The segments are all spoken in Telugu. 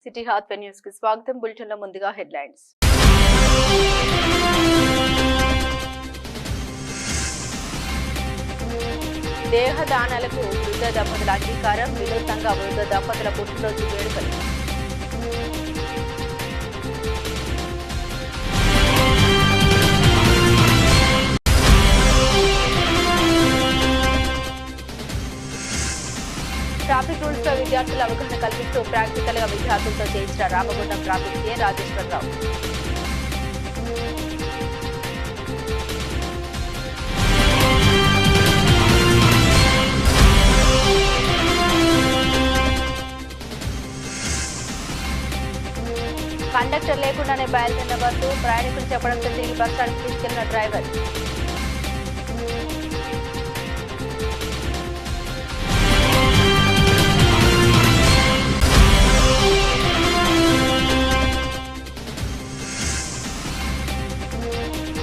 సిటీ హాట్ న్యూస్ కి స్వాగతం. బులెటిన్ లో ముందుగా హెడ్లైన్స్. దేహదానాలకు వృద్ధ దంపతుల అంగీకారం. వినూత్నంగా వృద్ధ దంపతుల పుట్టినరోజు వేడుకలు. ట్రాఫిక్ రూల్స్ పై విద్యార్థుల అవగాహన కల్పిస్తూ ప్రాక్టికల్ గా విద్యార్థులతో చేయించిన Ramagundam traffic CA Rajeshwara Rao. Conductor లేకుండానే బయలుదేరిన బస్సు ప్రయాణికులు చెప్పడంతో తిరిగి బస్ స్టాండ్కి తీసుకెళ్లిన డ్రైవర్.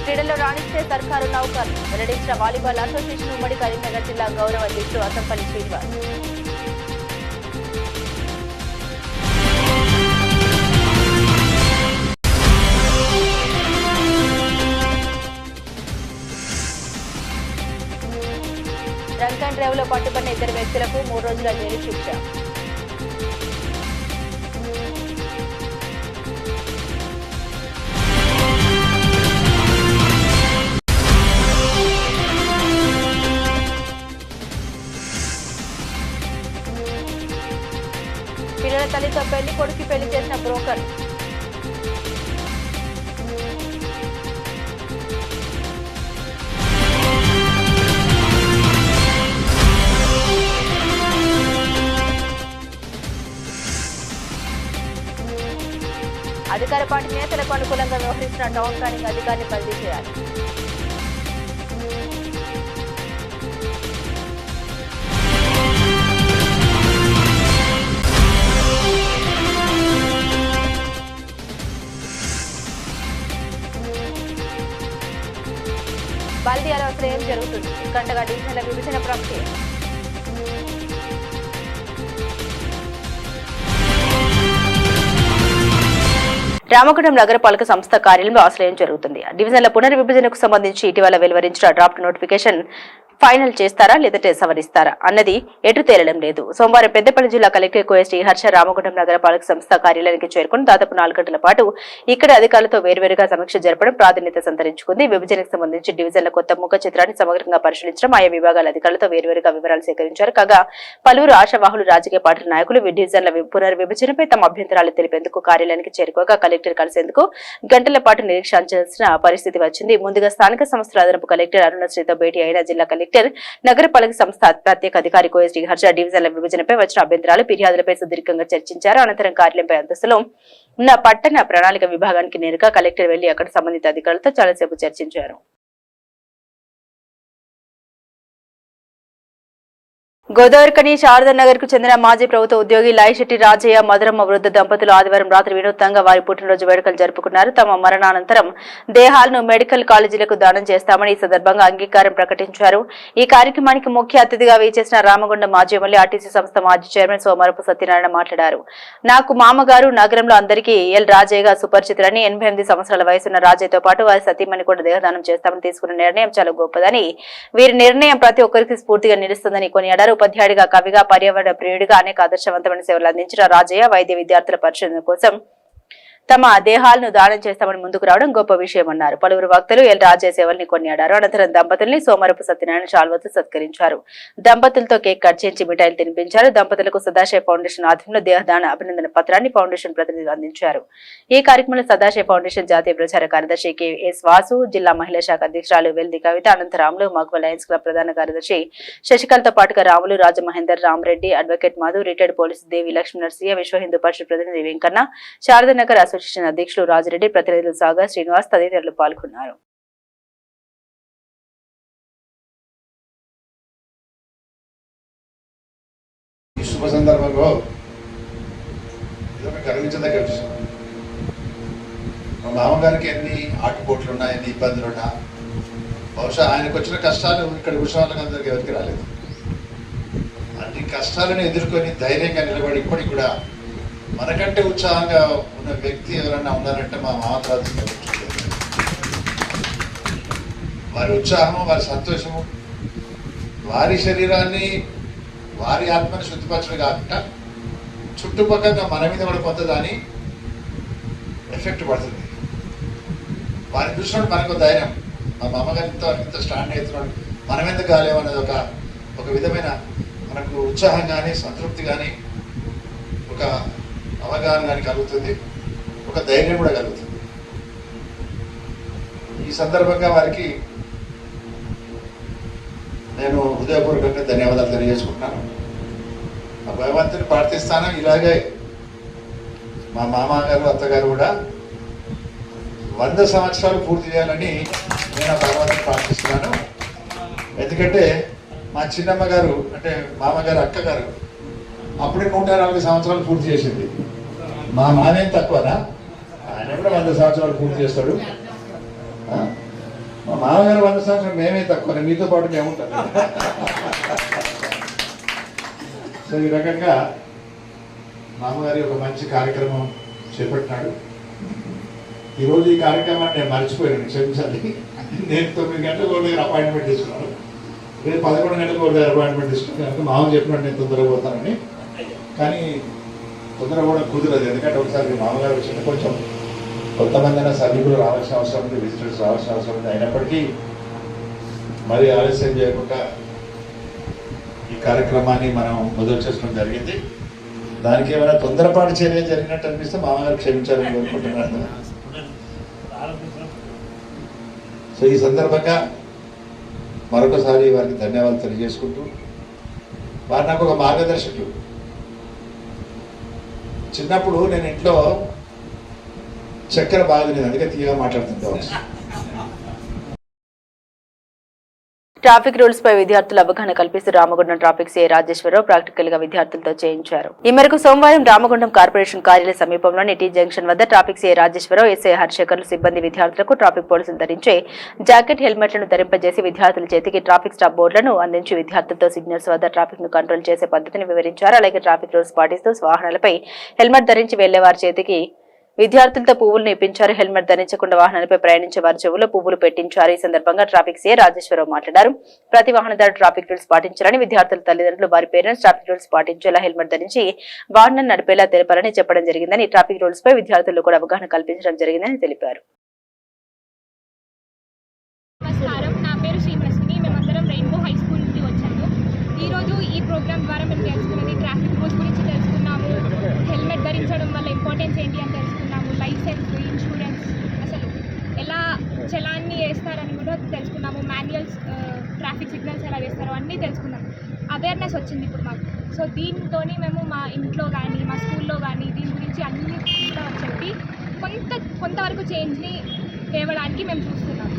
క్రీడల్లో రాణిస్తే సర్కారు నౌకర్ వెల్లడించిన వాలీబాల్ అసోసియేషన్ ఉమ్మడి కరీంనగర్ జిల్లా గౌరవ అధ్యక్షుడు Asampalli Srinivas. Drunk and drive లో పట్టుబడిన 2 వ్యక్తులకు 3 రోజుల జైలు శిక్ష. పిల్లల తల్లితో పెళ్లి కొడుకు పెళ్లి చేసిన బ్రోకర్. అధికార పార్టీ నేతలకు అనుకూలంగా వ్యవహరించిన టౌన్ ప్లానింగ్ అధికారిని బదిలీ చేయాలి. బల్దియాలో అసలు ఏం జరుగుతుంది? గంటగా డివిజన్ల విభజన ప్రక్రియ. రామగుండం నగరపాలక సంస్థ కార్యాలయంలో అసలు ఏం జరుగుతుంది? డివిజన్ల పునర్విభజనకు సంబంధించి ఇటీవల వెలువరించిన డ్రాఫ్ట్ నోటిఫికేషన్ ఫైనల్ చేస్తారా లేదంటే సవరిస్తారా అన్నది ఎటు తేలడం లేదు. సోమవారం పెద్దపల్లి జిల్లా కలెక్టర్ కోఎస్టీ హర్ష రామగుండం నగరపాలక సంస్థ కార్యాలయానికి చేరుకుని దాదాపు 4 గంటల పాటు ఇక్కడ అధికారులతో వేర్వేరుగా సమీక్ష జరపడం ప్రాధాన్యత సంతరించుకుంది. విభజనకు సంబంధించి డివిజన్ల కొత్త ముఖ చిత్రాన్ని సమగ్రంగా పరిశీలించడం, ఆయా విభాగాల అధికారులతో వేర్వేరుగా వివరాలు సేకరించారు. కాగా పలువురు ఆశావాహులు, రాజకీయ పార్టీల నాయకులు డివిజన్ల పునర్విభజనపై తమ అభ్యంతరాలు తెలిపేందుకు కార్యాలయానికి చేరుకోగా కలెక్టర్ కలిసేందుకు గంటల పాటు నిరీక్షించాల్సిన పరిస్థితి వచ్చింది. ముందుగా స్థానిక సంస్థల అదనపు కలెక్టర్ అరుణశ్రీతో భేటీ అయిన జిల్లా కలెక్టర్ నగరపాలక సంస్థ ప్రత్యేక అధికారి కోఎస్టీ హర్ష డివిజన్ల విభజనపై వచ్చిన అభ్యంతరాలు, ఫిర్యాదులపై సుదీర్ఘంగా చర్చించారు. అనంతరం కార్యాలయంపై అంతస్తులో ఉన్న పట్టణ ప్రణాళిక విభాగానికి నేరుగా కలెక్టర్ వెళ్లి అక్కడ సంబంధిత అధికారులతో చాలాసేపు చర్చించారు. గోదావరికని శారదానగర్ కు చెందిన మాజీ ప్రభుత్వ ఉద్యోగి లాయిశెట్టి రాజయ్య, మధురమ్మ వృద్ధ దంపతులు ఆదివారం రాత్రి వినూత్నంగా వారి పుట్టినరోజు వేడుకలు జరుపుకున్నారు. తమ మరణానంతరం దేహాలను మెడికల్ కాలేజీలకు దానం చేస్తామని ఈ సందర్భంగా అంగీకారం ప్రకటించారు. ఈ కార్యక్రమానికి ముఖ్య అతిథిగా వేచేసిన రామగుండం మాజీ ఎమ్మెల్యే, ఆర్టీసీ సంస్థ మాజీ చైర్మన్ సోమరపు సత్యనారాయణ మాట్లాడారు. నాకు మామగారు నగరంలో అందరికీ ఎల్ రాజయ్యగా సుపరిచితులని, 88 సంవత్సరాల వయసున్న రాజయ్యతో పాటు వారి సతీమణి కూడా దేహదానం చేస్తామని తీసుకున్న నిర్ణయం చాలా గొప్పదని, వీరి నిర్ణయం ప్రతి ఒక్కరికి స్ఫూర్తిగా నిలుస్తుందని కొనియాడారు. ఉపాధ్యాయుడిగా, కవిగా, పర్యావరణ ప్రియుడిగా అనేక ఆదర్శవంతమైన సేవలు అందించిన రాజయ్య వైద్య విద్యార్థుల పరిశోధన కోసం తమ దేహాలను దానం చేస్తామని ముందుకు రావడం గొప్ప విషయమన్నారు. పలువురు వక్తలు ఎల్ రాజయ్య సేవల్ని కొనియాడారు. అనంతరం దంపతుల్ని సోమరపు సత్యనారాయణ శాల్వతో సత్కరించారు. దంపతులతో కేక్ కట్ చేయించి మిఠాయిలు తినిపించారు. దంపతులకు సదాశయ ఫౌండేషన్ ఆధ్వర్యంలో దేహదాన అభినందన పత్రాన్ని ఫౌండేషన్ ప్రతినిధులు అందించారు. ఈ కార్యక్రమంలో సదాశయ ఫౌండేషన్ జాతీయ ప్రచార కార్యదర్శి కెఎస్ వాసు, జిల్లా మహిళా శాఖ అధ్యక్షురాలు వెల్ది కవిత, అనంతరాములు, మగవ లయన్స్ క్లబ్ ప్రధాన కార్యదర్శి శశికళతో పాటుగా Ramulu, Rajamahender, Ramareddy, advocate Madhu, retired police Devi Lakshmi Narasimha, Vishwa Hindu పరిషత్ ప్రతినిధి వెంకన్న, శారదానగర్ అసోసియేషన్ అధ్యక్షులు రాజిరెడ్డి, ప్రతినిధులు సాగర్, శ్రీనివాస్ తదితరులు పాల్గొన్నారు. శుభ సందర్భంలో గర్వించదగ్గ విషయం. మా మామగారికి ఎన్ని ఆటుపోట్లు ఉన్నా, ఎన్ని ఇబ్బందులు ఉన్నా, బహుశా ఆయనకు వచ్చిన కష్టాలు ఇక్కడ కూర్చున్న వాళ్ళకి అందరికీ ఎవరికి రాలేదు. అన్ని కష్టాలను ఎదుర్కొని ధైర్యంగా నిలబడి ఇప్పటికి కూడా మనకంటే ఉత్సాహంగా ఉన్న వ్యక్తి ఎవరన్నా ఉన్నారంటే మా మామ తర్వాత వారి ఉత్సాహము, వారి సంతోషము, వారి శరీరాన్ని, వారి ఆత్మని శుద్ధిపరచడం కాకుండా చుట్టుపక్కల మన మీద కూడా కొంత దాని ఎఫెక్ట్ పడుతుంది. వారిని చూసినప్పుడు మనకు ధైర్యం, మా మామగారి ఇంత స్టాండ్ అవుతున్నాడు, మనం ఎందుకు కాలేమనేది ఒక విధమైన మనకు ఉత్సాహం కానీ, సంతృప్తి కానీ, ఒక అవగాహన కానీ కలుగుతుంది, ఒక ధైర్యం కూడా కలుగుతుంది. ఈ సందర్భంగా వారికి నేను హృదయపూర్వకంగా ధన్యవాదాలు తెలియజేసుకుంటున్నాను. ఆ భగవంతుని ప్రార్థిస్తాను, ఇలాగే మా మామగారు, అత్తగారు కూడా 100 సంవత్సరాలు పూర్తి చేయాలని నేను ఆ భగవంతుని ప్రార్థిస్తున్నాను. ఎందుకంటే మా చిన్నమ్మ గారు అంటే మామగారు అక్కగారు అప్పుడే 140 సంవత్సరాలు పూర్తి చేసింది. మా మామేం తక్కువనా, ఆయన కూడా 100 సంవత్సరాలు పూర్తి చేస్తాడు. మా మామగారు 100 సంవత్సరాలు మేమే తక్కువ, మీతో పాటు మేము ఉంటాం. సో ఈ రకంగా మామగారి ఒక మంచి కార్యక్రమం చేపట్టినాడు. ఈరోజు ఈ కార్యక్రమాన్ని నేను మర్చిపోయాను, క్షమించాలి. నేను 9 గంటలకు ఒక దగ్గర అపాయింట్మెంట్ తీసుకున్నాను, రేపు 11 గంటలకు ఒక దగ్గర అపాయింట్మెంట్ తీసుకున్నాను. కనుక మామ చెప్పినట్టు నేను తొందరగా పోతానని, కానీ తొందర కూడా కుదరదు. ఎందుకంటే ఒకసారి మామగారు వచ్చిన కొంచెం కొంతమంది అయినా సభ్యులు రావాల్సిన అవసరం ఉంది, విజిటర్స్ రావాల్సిన అవసరం ఉంది. అయినప్పటికీ మరి ఆలస్యం చేయకుండా ఈ కార్యక్రమాన్ని మనం మొదలు చేసుకోవడం జరిగింది. దానికి ఏమైనా తొందరపాటు చర్య జరిగినట్టు అనిపిస్తే మామగారు క్షమించాలని కోరుకుంటున్నాను. సో ఈ సందర్భంగా మరొకసారి వారికి ధన్యవాదాలు తెలియజేసుకుంటూ, వారు నాకు ఒక మార్గదర్శకులు. చిన్నప్పుడు నేను ఇంట్లో చక్కెర బాగా తినేది, అందుకే తీయగా మాట్లాడుతుంటాను. ట్రాఫిక్ రూల్స్ పై విద్యార్థుల అవగాహన కల్పిస్తూ Ramagundam traffic CI Rajeshwara Rao practical గా విద్యార్థులతో చేయించారు. ఈ మేరకు సోమవారం రామగుండం కార్పొరేషన్ కార్యాలయ సమీపంలోని టీ జంక్షన్ వద్ద ట్రాఫిక్ సిఐ రాజేశ్వరరావు, ఎస్ఐ హర్షకర్లు సిబ్బంది విద్యార్థులకు ట్రాఫిక్ పోలీసులు ధరించే జాకెట్, హెల్మెట్లను ధరింపజేసి విద్యార్థుల చేతికి ట్రాఫిక్ స్టాప్ బోర్డులను అందించి విద్యార్థులతో సిగ్నల్స్ వద్ద ట్రాఫిక్ ను కంట్రోల్ చేసే పద్ధతిని వివరించారు. అలాగే ట్రాఫిక్ రూల్స్ పాటిస్తూ వాహనాలపై హెల్మెట్ ధరించి వెళ్లే వారి చేతికి విద్యార్థులతో పువ్వులను ఇప్పించారు. హెల్మెట్ ధరించకుండా వాహనాలపై ప్రయాణించే వారి చెవుల్లో పువ్వులు పెట్టించారు. ఈ సందర్భంగా ట్రాఫిక్ సీఐ రాజేశ్వరరావు మాట్లాడారు. ప్రతి వాహనదారు ట్రాఫిక్ రూల్స్ పాటించాలని, విద్యార్థుల తల్లిదండ్రులు వారి పేరెంట్స్ ట్రాఫిక్ రూల్స్ పాటించేలా హెల్మెట్ ధరించి వాహనం నడిపేలా తెలపాలని చెప్పడం జరిగిందని, ట్రాఫిక్ రూల్స్ పై విద్యార్థులు కూడా అవగాహన కల్పించడం జరిగిందని తెలిపారు. ఈ ప్రోగ్రామ్ ద్వారా మేము తెలుసుకున్నది ట్రాఫిక్ రూల్స్ గురించి తెలుసుకున్నాము, హెల్మెట్ ధరించడం వల్ల ఇంపార్టెన్స్ ఏంటి అని తెలుసుకున్నాము, లైసెన్స్, ఇన్సూరెన్స్, అసలు ఎలా చలాన్ని వేస్తారని కూడా తెలుసుకున్నాము, మాన్యువల్స్, ట్రాఫిక్ సిగ్నల్స్ ఎలా వేస్తారో అన్నీ తెలుసుకున్నాము. అవేర్నెస్ వచ్చింది ఇప్పుడు మాకు. సో దీంతో మేము మా ఇంట్లో కానీ మా స్కూల్లో కానీ దీని గురించి అన్ని కూడా చెప్పి కొంతవరకు చేంజ్ని తేవడానికి మేము చూస్తున్నాము.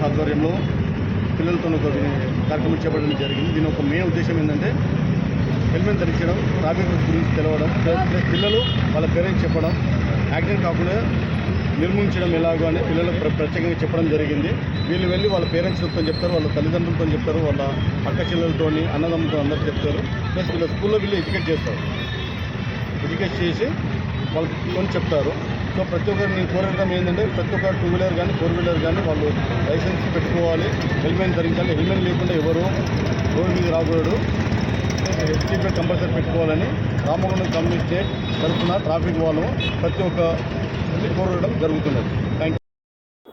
ఆధ్వర్యంలో పిల్లలతో ఒక కార్యక్రమం చేపట్టడం జరిగింది. దీని ఒక మెయిన్ ఉద్దేశం ఏంటంటే హెల్మెట్ ధరించడం, ట్రాఫిక్ రూల్స్ గురించి తెలవడం, ప్లస్ పిల్లలు వాళ్ళ పేరెంట్స్ చెప్పడం, యాక్సిడెంట్ కాకుండా నిర్మించడం ఎలాగో అని పిల్లలకు ప్రత్యేకంగా చెప్పడం జరిగింది. వీళ్ళు వెళ్ళి వాళ్ళ పేరెంట్స్తో చెప్తారు, వాళ్ళ తల్లిదండ్రులతో చెప్తారు, వాళ్ళ అక్క చెల్లెలతో, అన్నదమ్ములతో అందరూ చెప్తారు. ప్లస్ వీళ్ళ స్కూల్లో వీళ్ళు ఎడ్యుకేట్ చేస్తారు. ఎడ్యుకేట్ చేసి వాళ్ళతో చెప్తారు. సో ప్రతి ఒక్కరు నేను కోరడం ఏంటంటే ప్రతి ఒక్క 2 వీలర్ కానీ 4 వీలర్ కానీ వాళ్ళు లైసెన్స్ పెట్టుకోవాలి, హెల్మెట్ ధరించాలి. హెల్మెట్ లేకుండా ఎవరు రోడ్డు మీద రాకూడదు. సీట్ బెల్ట్ కంపల్సరీ పెట్టుకోవాలని రామగుండం కమ్యూనిటీ తరఫున ట్రాఫిక్ వాళ్ళు ప్రతి ఒక్క కోరడం జరుగుతున్నది. Thank you.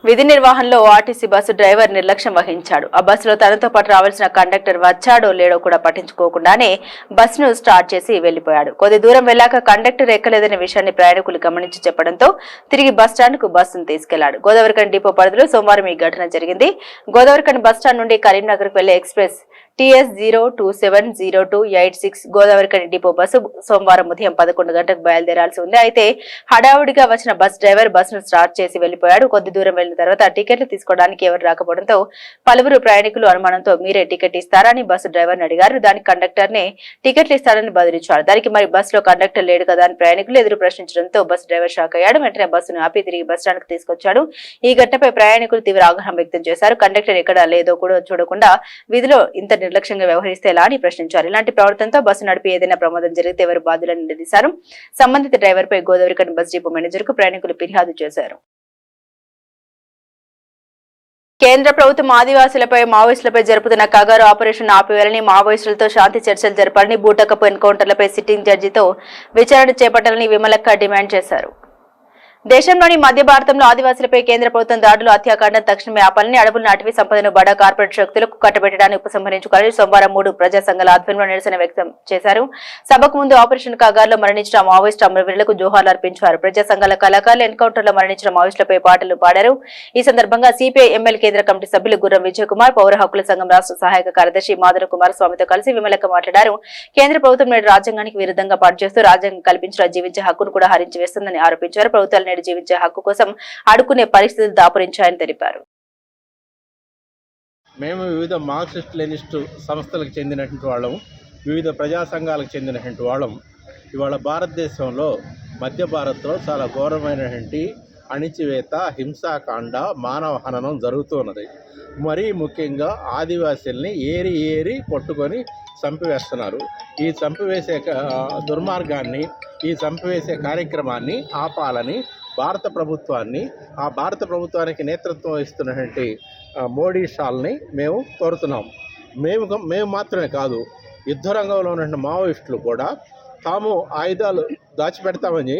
విధి నిర్వహణలో ఆర్టీసీ బస్సు డ్రైవర్ నిర్లక్ష్యం వహించాడు. ఆ బస్సులో తనతో పాటు రావాల్సిన కండక్టర్ వచ్చాడో లేడో కూడా పట్టించుకోకుండానే బస్సును స్టార్ట్ చేసి వెళ్లిపోయాడు. కొద్ది దూరం వెళ్లాక కండక్టర్ ఎక్కలేదనే విషయాన్ని ప్రయాణికులు గమనించి చెప్పడంతో తిరిగి బస్టాండ్ కు బస్సును తీసుకెళ్లాడు. గోదావరిఖని డిపో పరిధిలో సోమవారం ఈ ఘటన జరిగింది. గోదావరిఖని బస్టాండ్ నుండి కరీంనగర్ కు వెళ్లే express TS0270286 Godavarikhani depot bus సోమవారం ఉదయం 11 గంటలకు బయలుదేరాల్సి ఉంది. అయితే హడావుడిగా వచ్చిన బస్ డ్రైవర్ బస్సును స్టార్ట్ చేసి వెళ్లిపోయాడు. కొద్ది దూరం వెళ్లిన తర్వాత టికెట్లు తీసుకోవడానికి ఎవరు రాకపోవడంతో పలువురు ప్రయాణికులు అనుమానంతో మీరే టికెట్ ఇస్తారా అని బస్సు డ్రైవర్ని అడిగారు. దానికి కండక్టర్ నే టికెట్లు ఇస్తారని బదిలిచ్చాడు. దానికి మరి బస్సులో కండక్టర్ లేడు కదా అని ప్రయాణికులు ఎదురు ప్రశ్నించడంతో బస్సు డ్రైవర్ షాక్ అయ్యాడు. వెంటనే బస్సును ఆపి తిరిగి బస్ స్టాండ్ కు తీసుకొచ్చాడు. ఈ ఘటనపై ప్రయాణికులు తీవ్ర ఆగ్రహం వ్యక్తం చేశారు. కండక్టర్ ఎక్కడ లేదో కూడా చూడకుండా విధిలో ఇంత నిర్లక్ష్యంగా వ్యవహరిస్తే ఎలా అని ప్రశ్నించారు. ఇలాంటి ప్రవర్తనతో బస్సు నడిపి ఏదైనా ప్రమాదం జరిగితే ఎవరు బాధ్యులని నిలదీశారు. సంబంధిత డ్రైవర్పై గోదావరిఖని బస్ డిపో మేనేజర్కు ప్రయాణికులు ఫిర్యాదు చేశారు. కేంద్ర ప్రభుత్వం ఆదివాసులపై మావోయిస్టులపై జరుపుతున్న కగారు ఆపరేషన్ ఆపివేయాలని, మావోయిస్టులతో శాంతి చర్చలు జరపాలని, బూటకపు ఎన్కౌంటర్లపై సిట్టింగ్ జడ్జితో విచారణ చేపట్టాలని విమలక్క డిమాండ్ చేశారు. దేశంలోని మధ్య భారతంలో ఆదివాసులపై కేంద్ర ప్రభుత్వం దాడులు, హత్యాకాండం తక్షణమే ఆపాలని, అడవులను అటవీ సంపదను బడా కార్పొరేట్ శక్తులకు కట్టబెట్టడాన్ని ఉపసంహరించుకోవాలని సోమవారం 3 ప్రజా సంఘాల ఆధ్వర్యంలో నిరసన వ్యక్తం చేశారు. సభకు ముందు ఆపరేషన్ కగారులో మరణించిన మావోయిస్టు అమరవీరులకు జోహార్లు అర్పించారు. ప్రజా సంఘాల కళాకారులు ఎన్కౌంటర్లో మరణించిన మావోయిస్టులపై పాటలు పాడారు. ఈ సందర్భంగా సిపిఐ ఎమ్మెల్యే కేంద్ర కమిటీ సభ్యులు గుర్రం విజయ్ కుమార్, పౌర హక్కుల సంఘం రాష్ట్ర సహాయక కార్యదర్శి మాధవ కుమారస్వామితో కలిసి విమలక్క మాట్లాడారు. కేంద్ర ప్రభుత్వం నేడు రాజ్యాంగానికి విరుద్ధంగా పనిచేస్తూ రాజ్యాంగం కల్పించిన జీవించే హక్కును కూడా హరించి వేస్తుందని ఆరోపించారు. ప్రభుత్వాలు నేడు జీవించే హక్కు కోసం అడుక్కునే పరిస్థితులు దాపురించాయని తెలిపారు. మేము వివిధ మార్క్సిస్ట్ లెనిస్ట్ సంస్థలకు చెందినటువంటి వాళ్ళం, వివిధ ప్రజా సంఘాలకు చెందినటువంటి వాళ్ళం. ఇవాళ భారతదేశంలో మధ్య భారత్లో చాలా ఘోరమైనటువంటి అణిచివేత, హింసాకాండ, మానవ హననం జరుగుతున్నది. మరీ ముఖ్యంగా ఆదివాసీల్ని ఏరి పట్టుకొని చంపివేస్తున్నారు. ఈ చంపివేసే దుర్మార్గాన్ని, ఈ చంపివేసే కార్యక్రమాన్ని ఆపాలని భారత ప్రభుత్వానికి నేతృత్వం వహిస్తున్నటువంటి మోడీ షాల్ని మేము కోరుతున్నాం. మేము మాత్రమే కాదు, యుద్ధ రంగంలో ఉన్న మావోయిస్టులు కూడా తాము ఆయుధాలు దాచిపెడతామని,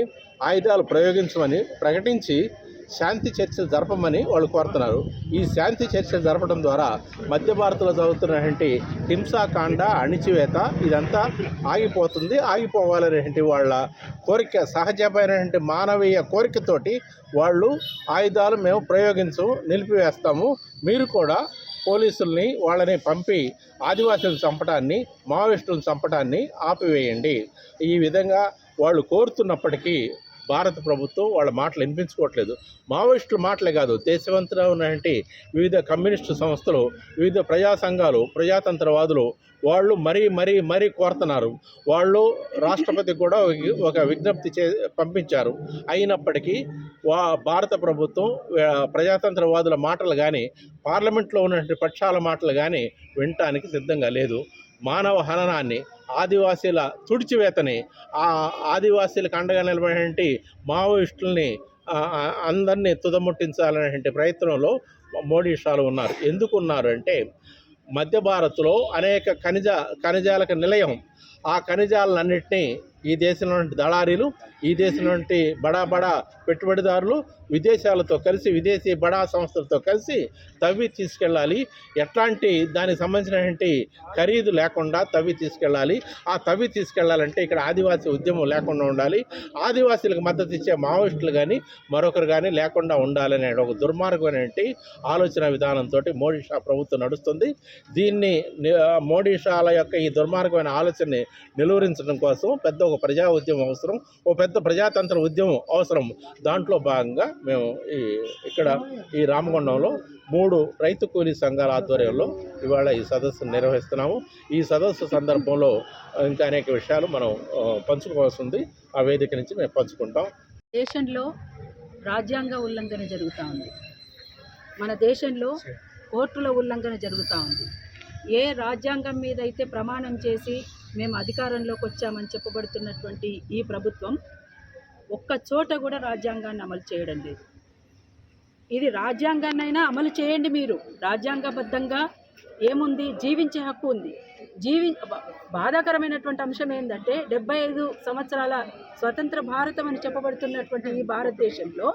ఆయుధాలు ప్రయోగించమని ప్రకటించి శాంతి చర్చలు జరపమని వాళ్ళు కోరుతున్నారు. ఈ శాంతి చర్చలు జరపడం ద్వారా మధ్య భారత్లో జరుగుతున్నటువంటి హింసాకాండ, అణిచివేత ఇదంతా ఆగిపోవాలనేటువంటి వాళ్ళ కోరిక, సహజమైనటువంటి మానవీయ కోరికతోటి వాళ్ళు ఆయుధాలు మేము నిలిపివేస్తాము. మీరు కూడా పోలీసుల్ని వాళ్ళని పంపి ఆదివాసులను చంపడాన్ని, మావోయిస్టులను చంపడాన్ని ఆపివేయండి. ఈ విధంగా వాళ్ళు కోరుతున్నప్పటికీ భారత ప్రభుత్వం వాళ్ళ మాటలు వినిపించుకోవట్లేదు. మావోయిస్టుల మాటలే కాదు, దేశవంతంగా ఉన్నటువంటి వివిధ కమ్యూనిస్టు సంస్థలు, వివిధ ప్రజా సంఘాలు, ప్రజాతంత్రవాదులు వాళ్ళు మరీ కోరుతున్నారు. వాళ్ళు రాష్ట్రపతికి కూడా ఒక విజ్ఞప్తి పంపించారు. అయినప్పటికీ భారత ప్రభుత్వం ప్రజాతంత్రవాదుల మాటలు కానీ, పార్లమెంట్లో ఉన్నటువంటి పక్షాల మాటలు కానీ వినటానికి సిద్ధంగా లేదు. మానవ హననాన్ని, ఆదివాసీల తుడిచివేతని, ఆ ఆదివాసీలకు అండగా నిలబడినటువంటి మావోయిస్టుల్ని అందరినీ తుదముట్టించాలనేటువంటి ప్రయత్నంలో మోడీ షాలు ఉన్నారు. ఎందుకు ఉన్నారు అంటే, మధ్య భారత్లో అనేక ఖనిజాలకు నిలయం. ఆ ఖనిజాలన్నింటినీ ఈ దేశంలో దళారీలు, ఈ దేశంలో బడా పెట్టుబడిదారులు విదేశాలతో కలిసి, విదేశీ బడా సంస్థలతో కలిసి తవ్వి తీసుకెళ్ళాలి. ఎట్లాంటి దానికి సంబంధించినటువంటి ఖరీదు లేకుండా తవ్వి తీసుకెళ్ళాలి. ఆ తవ్వి తీసుకెళ్లాలంటే ఇక్కడ ఆదివాసీ ఉద్యమం లేకుండా ఉండాలి. ఆదివాసీలకు మద్దతు ఇచ్చే మావోయిస్టులు కానీ మరొకరు కానీ లేకుండా ఉండాలనే ఒక దుర్మార్గమైనటువంటి ఆలోచన విధానంతో మోడీ షా ప్రభుత్వం నడుస్తుంది. దీన్ని మోడీ షాల యొక్క ఈ దుర్మార్గమైన ఆలోచనని నిలువరించడం కోసం ఒక ప్రజా ఉద్యమం అవసరం, ఒక పెద్ద ప్రజాతంత్ర ఉద్యమం అవసరం. దాంట్లో భాగంగా మేము ఇక్కడ ఈ రామగుండంలో 3 రైతు కూలీ సంఘాల ఆధ్వర్యంలో ఇవాళ ఈ సదస్సును నిర్వహిస్తున్నాము. ఈ సదస్సు సందర్భంలో ఇంకా అనేక విషయాలు మనం పంచుకోవాల్సి ఉంది. ఆ వేదిక నుంచి మేము పంచుకుంటాం. దేశంలో రాజ్యాంగ ఉల్లంఘన జరుగుతూ ఉంది. మన దేశంలో కోర్టుల ఉల్లంఘన జరుగుతూ ఉంది. ఏ రాజ్యాంగం మీద అయితే ప్రమాణం చేసి మేము అధికారంలోకి వచ్చామని చెప్పబడుతున్నటువంటి ఈ ప్రభుత్వం ఒక్క చోట కూడా రాజ్యాంగాన్ని అమలు చేయడం లేదు. ఇది రాజ్యాంగాన్నైనా అమలు చేయండి. మీరు రాజ్యాంగబద్ధంగా ఏముంది, జీవించే హక్కు ఉంది. బాధాకరమైనటువంటి అంశం ఏంటంటే 75 సంవత్సరాల స్వతంత్ర భారతం అని చెప్పబడుతున్నటువంటి ఈ భారతదేశంలో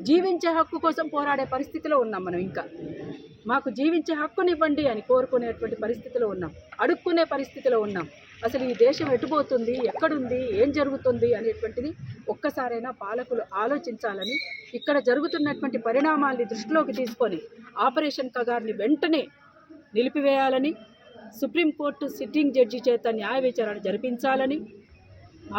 జీవించే హక్కు కోసం పోరాడే పరిస్థితిలో ఉన్నాం. మనం ఇంకా మాకు జీవించే హక్కునివ్వండి అని కోరుకునేటువంటి పరిస్థితిలో ఉన్నాం, అడుక్కునే పరిస్థితిలో ఉన్నాం. అసలు ఈ దేశం ఎటుపోతుంది, ఎక్కడుంది, ఏం జరుగుతుంది అనేటువంటిది ఒక్కసారైనా పాలకులు ఆలోచించాలని, ఇక్కడ జరుగుతున్నటువంటి పరిణామాల్ని దృష్టిలోకి తీసుకొని ఆపరేషన్ కగార్ని వెంటనే నిలిపివేయాలని, సుప్రీంకోర్టు సిట్టింగ్ జడ్జి చేత న్యాయ విచారణ జరిపించాలని,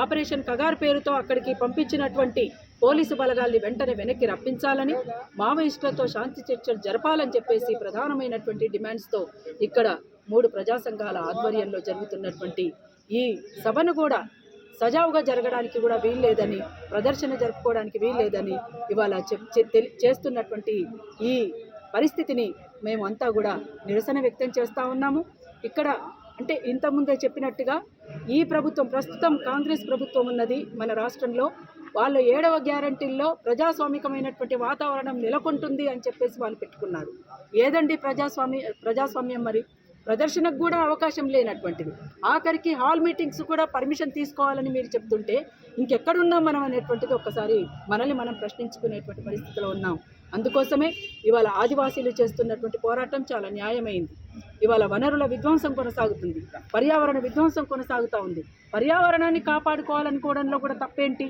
ఆపరేషన్ కగార్ పేరుతో అక్కడికి పంపించినటువంటి పోలీసు బలగాల్ని వెంటనే వెనక్కి రప్పించాలని, మావోయిస్టులతో శాంతి చర్చలు జరపాలని చెప్పేసి ప్రధానమైనటువంటి డిమాండ్స్తో ఇక్కడ 3 ప్రజా సంఘాల ఆధ్వర్యంలో జరుగుతున్నటువంటి ఈ సభను కూడా సజావుగా జరగడానికి కూడా వీల్లేదని, ప్రదర్శన జరుపుకోవడానికి వీల్లేదని ఇవాళ చేస్తున్నటువంటి ఈ పరిస్థితిని మేమంతా కూడా నిరసన వ్యక్తం చేస్తూ ఉన్నాము. ఇక్కడ అంటే ఇంతకుముందే చెప్పినట్టుగా ఈ ప్రభుత్వం ప్రస్తుతం కాంగ్రెస్ ప్రభుత్వం ఉన్నది మన రాష్ట్రంలో. వాళ్ళ 7వ గ్యారంటీల్లో ప్రజాస్వామికమైనటువంటి వాతావరణం నెలకొంటుంది అని చెప్పేసి వాళ్ళు పెట్టుకున్నారు. ఏదండి ప్రజాస్వామ్యం? మరి ప్రదర్శనకు కూడా అవకాశం లేనటువంటిది. ఆఖరికి హాల్ మీటింగ్స్ కూడా పర్మిషన్ తీసుకోవాలని మీరు చెప్తుంటే ఇంకెక్కడున్నాం మనం అనేటువంటిది ఒక్కసారి మనల్ని మనం ప్రశ్నించుకునేటువంటి పరిస్థితిలో ఉన్నాం. అందుకోసమే ఇవాళ ఆదివాసీలు చేస్తున్నటువంటి పోరాటం చాలా న్యాయమైంది. ఇవాళ వనరుల విధ్వంసం కొనసాగుతుంది, పర్యావరణ విధ్వంసం కొనసాగుతూ ఉంది. పర్యావరణాన్ని కాపాడుకోవాలనుకోవడంలో కూడా తప్పేంటి?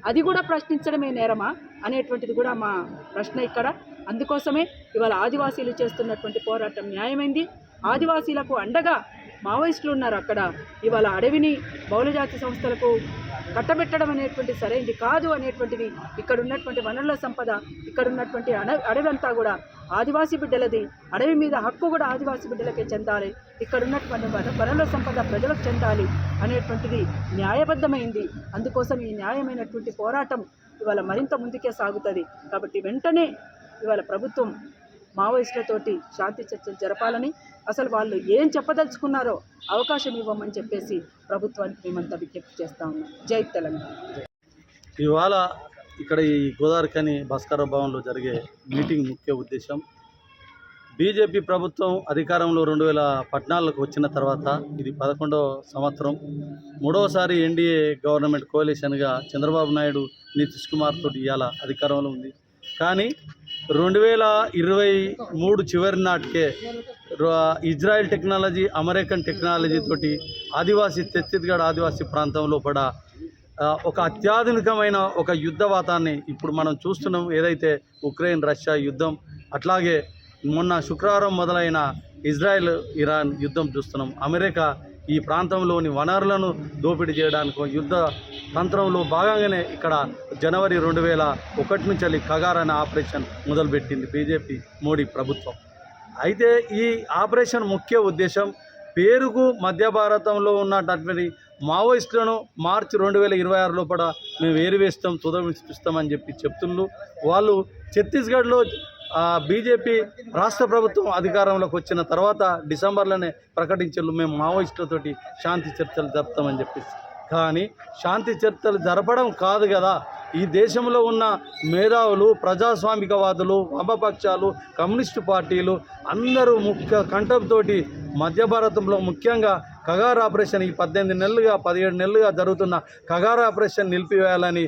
అది కూడా ప్రశ్నించడమే నేరమా అనేటువంటిది కూడా మా ప్రశ్న ఇక్కడ. అందుకోసమే ఇవాళ ఆదివాసీలు చేస్తున్నటువంటి పోరాటం న్యాయమైంది. ఆదివాసీలకు అండగా మావోయిస్టులు ఉన్నారు అక్కడ. ఇవాళ అడవిని బహుళజాతి సంస్థలకు కట్టబెట్టడం అనేటువంటి సరైనది కాదు అనేటువంటిది. ఇక్కడ ఉన్నటువంటి వనరుల సంపద, ఇక్కడ ఉన్నటువంటి అడవి అంతా కూడా ఆదివాసీ బిడ్డలది. అడవి మీద హక్కు కూడా ఆదివాసీ బిడ్డలకే చెందాలి. ఇక్కడ ఉన్నటువంటి వనరుల సంపద ప్రజలకు చెందాలి అనేటువంటిది న్యాయబద్ధమైంది. అందుకోసం ఈ న్యాయమైనటువంటి పోరాటం ఇవాళ మరింత ముందుకే సాగుతుంది. కాబట్టి వెంటనే ఇవాళ ప్రభుత్వం మావోయిస్టులతోటి శాంతి చర్చలు జరపాలని, అసలు వాళ్ళు ఏం చెప్పదలుచుకున్నారో అవకాశం ఇవ్వమని చెప్పేసి ప్రభుత్వానికి మేమంతా విజ్ఞప్తి చేస్తా ఉన్నాం. జై తెలంగాణ. ఇవాళ ఇక్కడ ఈ గోదావరిఖని భాస్కరరావు భవన్లో జరిగే మీటింగ్ ముఖ్య ఉద్దేశం, బీజేపీ ప్రభుత్వం అధికారంలో 2014 వచ్చిన తర్వాత ఇది 11వ సంవత్సరం. 3వసారి ఎన్డీఏ గవర్నమెంట్ కోalitionగా చంద్రబాబు నాయుడు, నితీష్ కుమార్ తోటి ఇవాళ అధికారంలో ఉంది. కానీ 2023 చివరి నాటికే ఇజ్రాయెల్ టెక్నాలజీ, అమెరికన్ టెక్నాలజీ తోటి ఛత్తీస్గఢ్ ఆదివాసీ ప్రాంతంలో కూడా ఒక అత్యాధునికమైన ఒక యుద్ధవాతాన్ని ఇప్పుడు మనం చూస్తున్నాం. ఏదైతే ఉక్రెయిన్ రష్యా యుద్ధం, అట్లాగే మొన్న శుక్రవారం మొదలైన ఇజ్రాయెల్ ఇరాన్ యుద్ధం చూస్తున్నాం. అమెరికా ఈ ప్రాంతంలోని వనరులను దోపిడీ చేయడానికి యుద్ధ తంత్రంలో భాగంగానే ఇక్కడ జనవరి 2001 నుంచి కగార్ అనే ఆపరేషన్ మొదలుపెట్టింది బీజేపీ మోడీ ప్రభుత్వం. అయితే ఈ ఆపరేషన్ ముఖ్య ఉద్దేశం పేరుకు మధ్య భారతంలో ఉన్నటువంటి మావోయిస్టులను మార్చి 2026 లోపల మేము ఏరివేస్తాం, తుదమిస్తామని చెప్తున్నారు. వాళ్ళు ఛత్తీస్గఢ్లో బీజేపీ రాష్ట్ర ప్రభుత్వం అధికారంలోకి వచ్చిన తర్వాత డిసెంబర్లోనే ప్రకటించారు మేము మావోయిస్టులతోటి శాంతి చర్చలు జరుపుతామని చెప్పేసి. కానీ శాంతి చర్చలు జరపడం కాదు కదా, ఈ దేశంలో ఉన్న మేధావులు, ప్రజాస్వామికవాదులు, వామపక్షాలు, కమ్యూనిస్టు పార్టీలు అందరూ ముఖ్య కంఠంతో మధ్య భారతంలో ముఖ్యంగా కగార్ ఆపరేషన్ ఈ 17 నెలలుగా జరుగుతున్న కగార్ ఆపరేషన్ నిలిపివేయాలని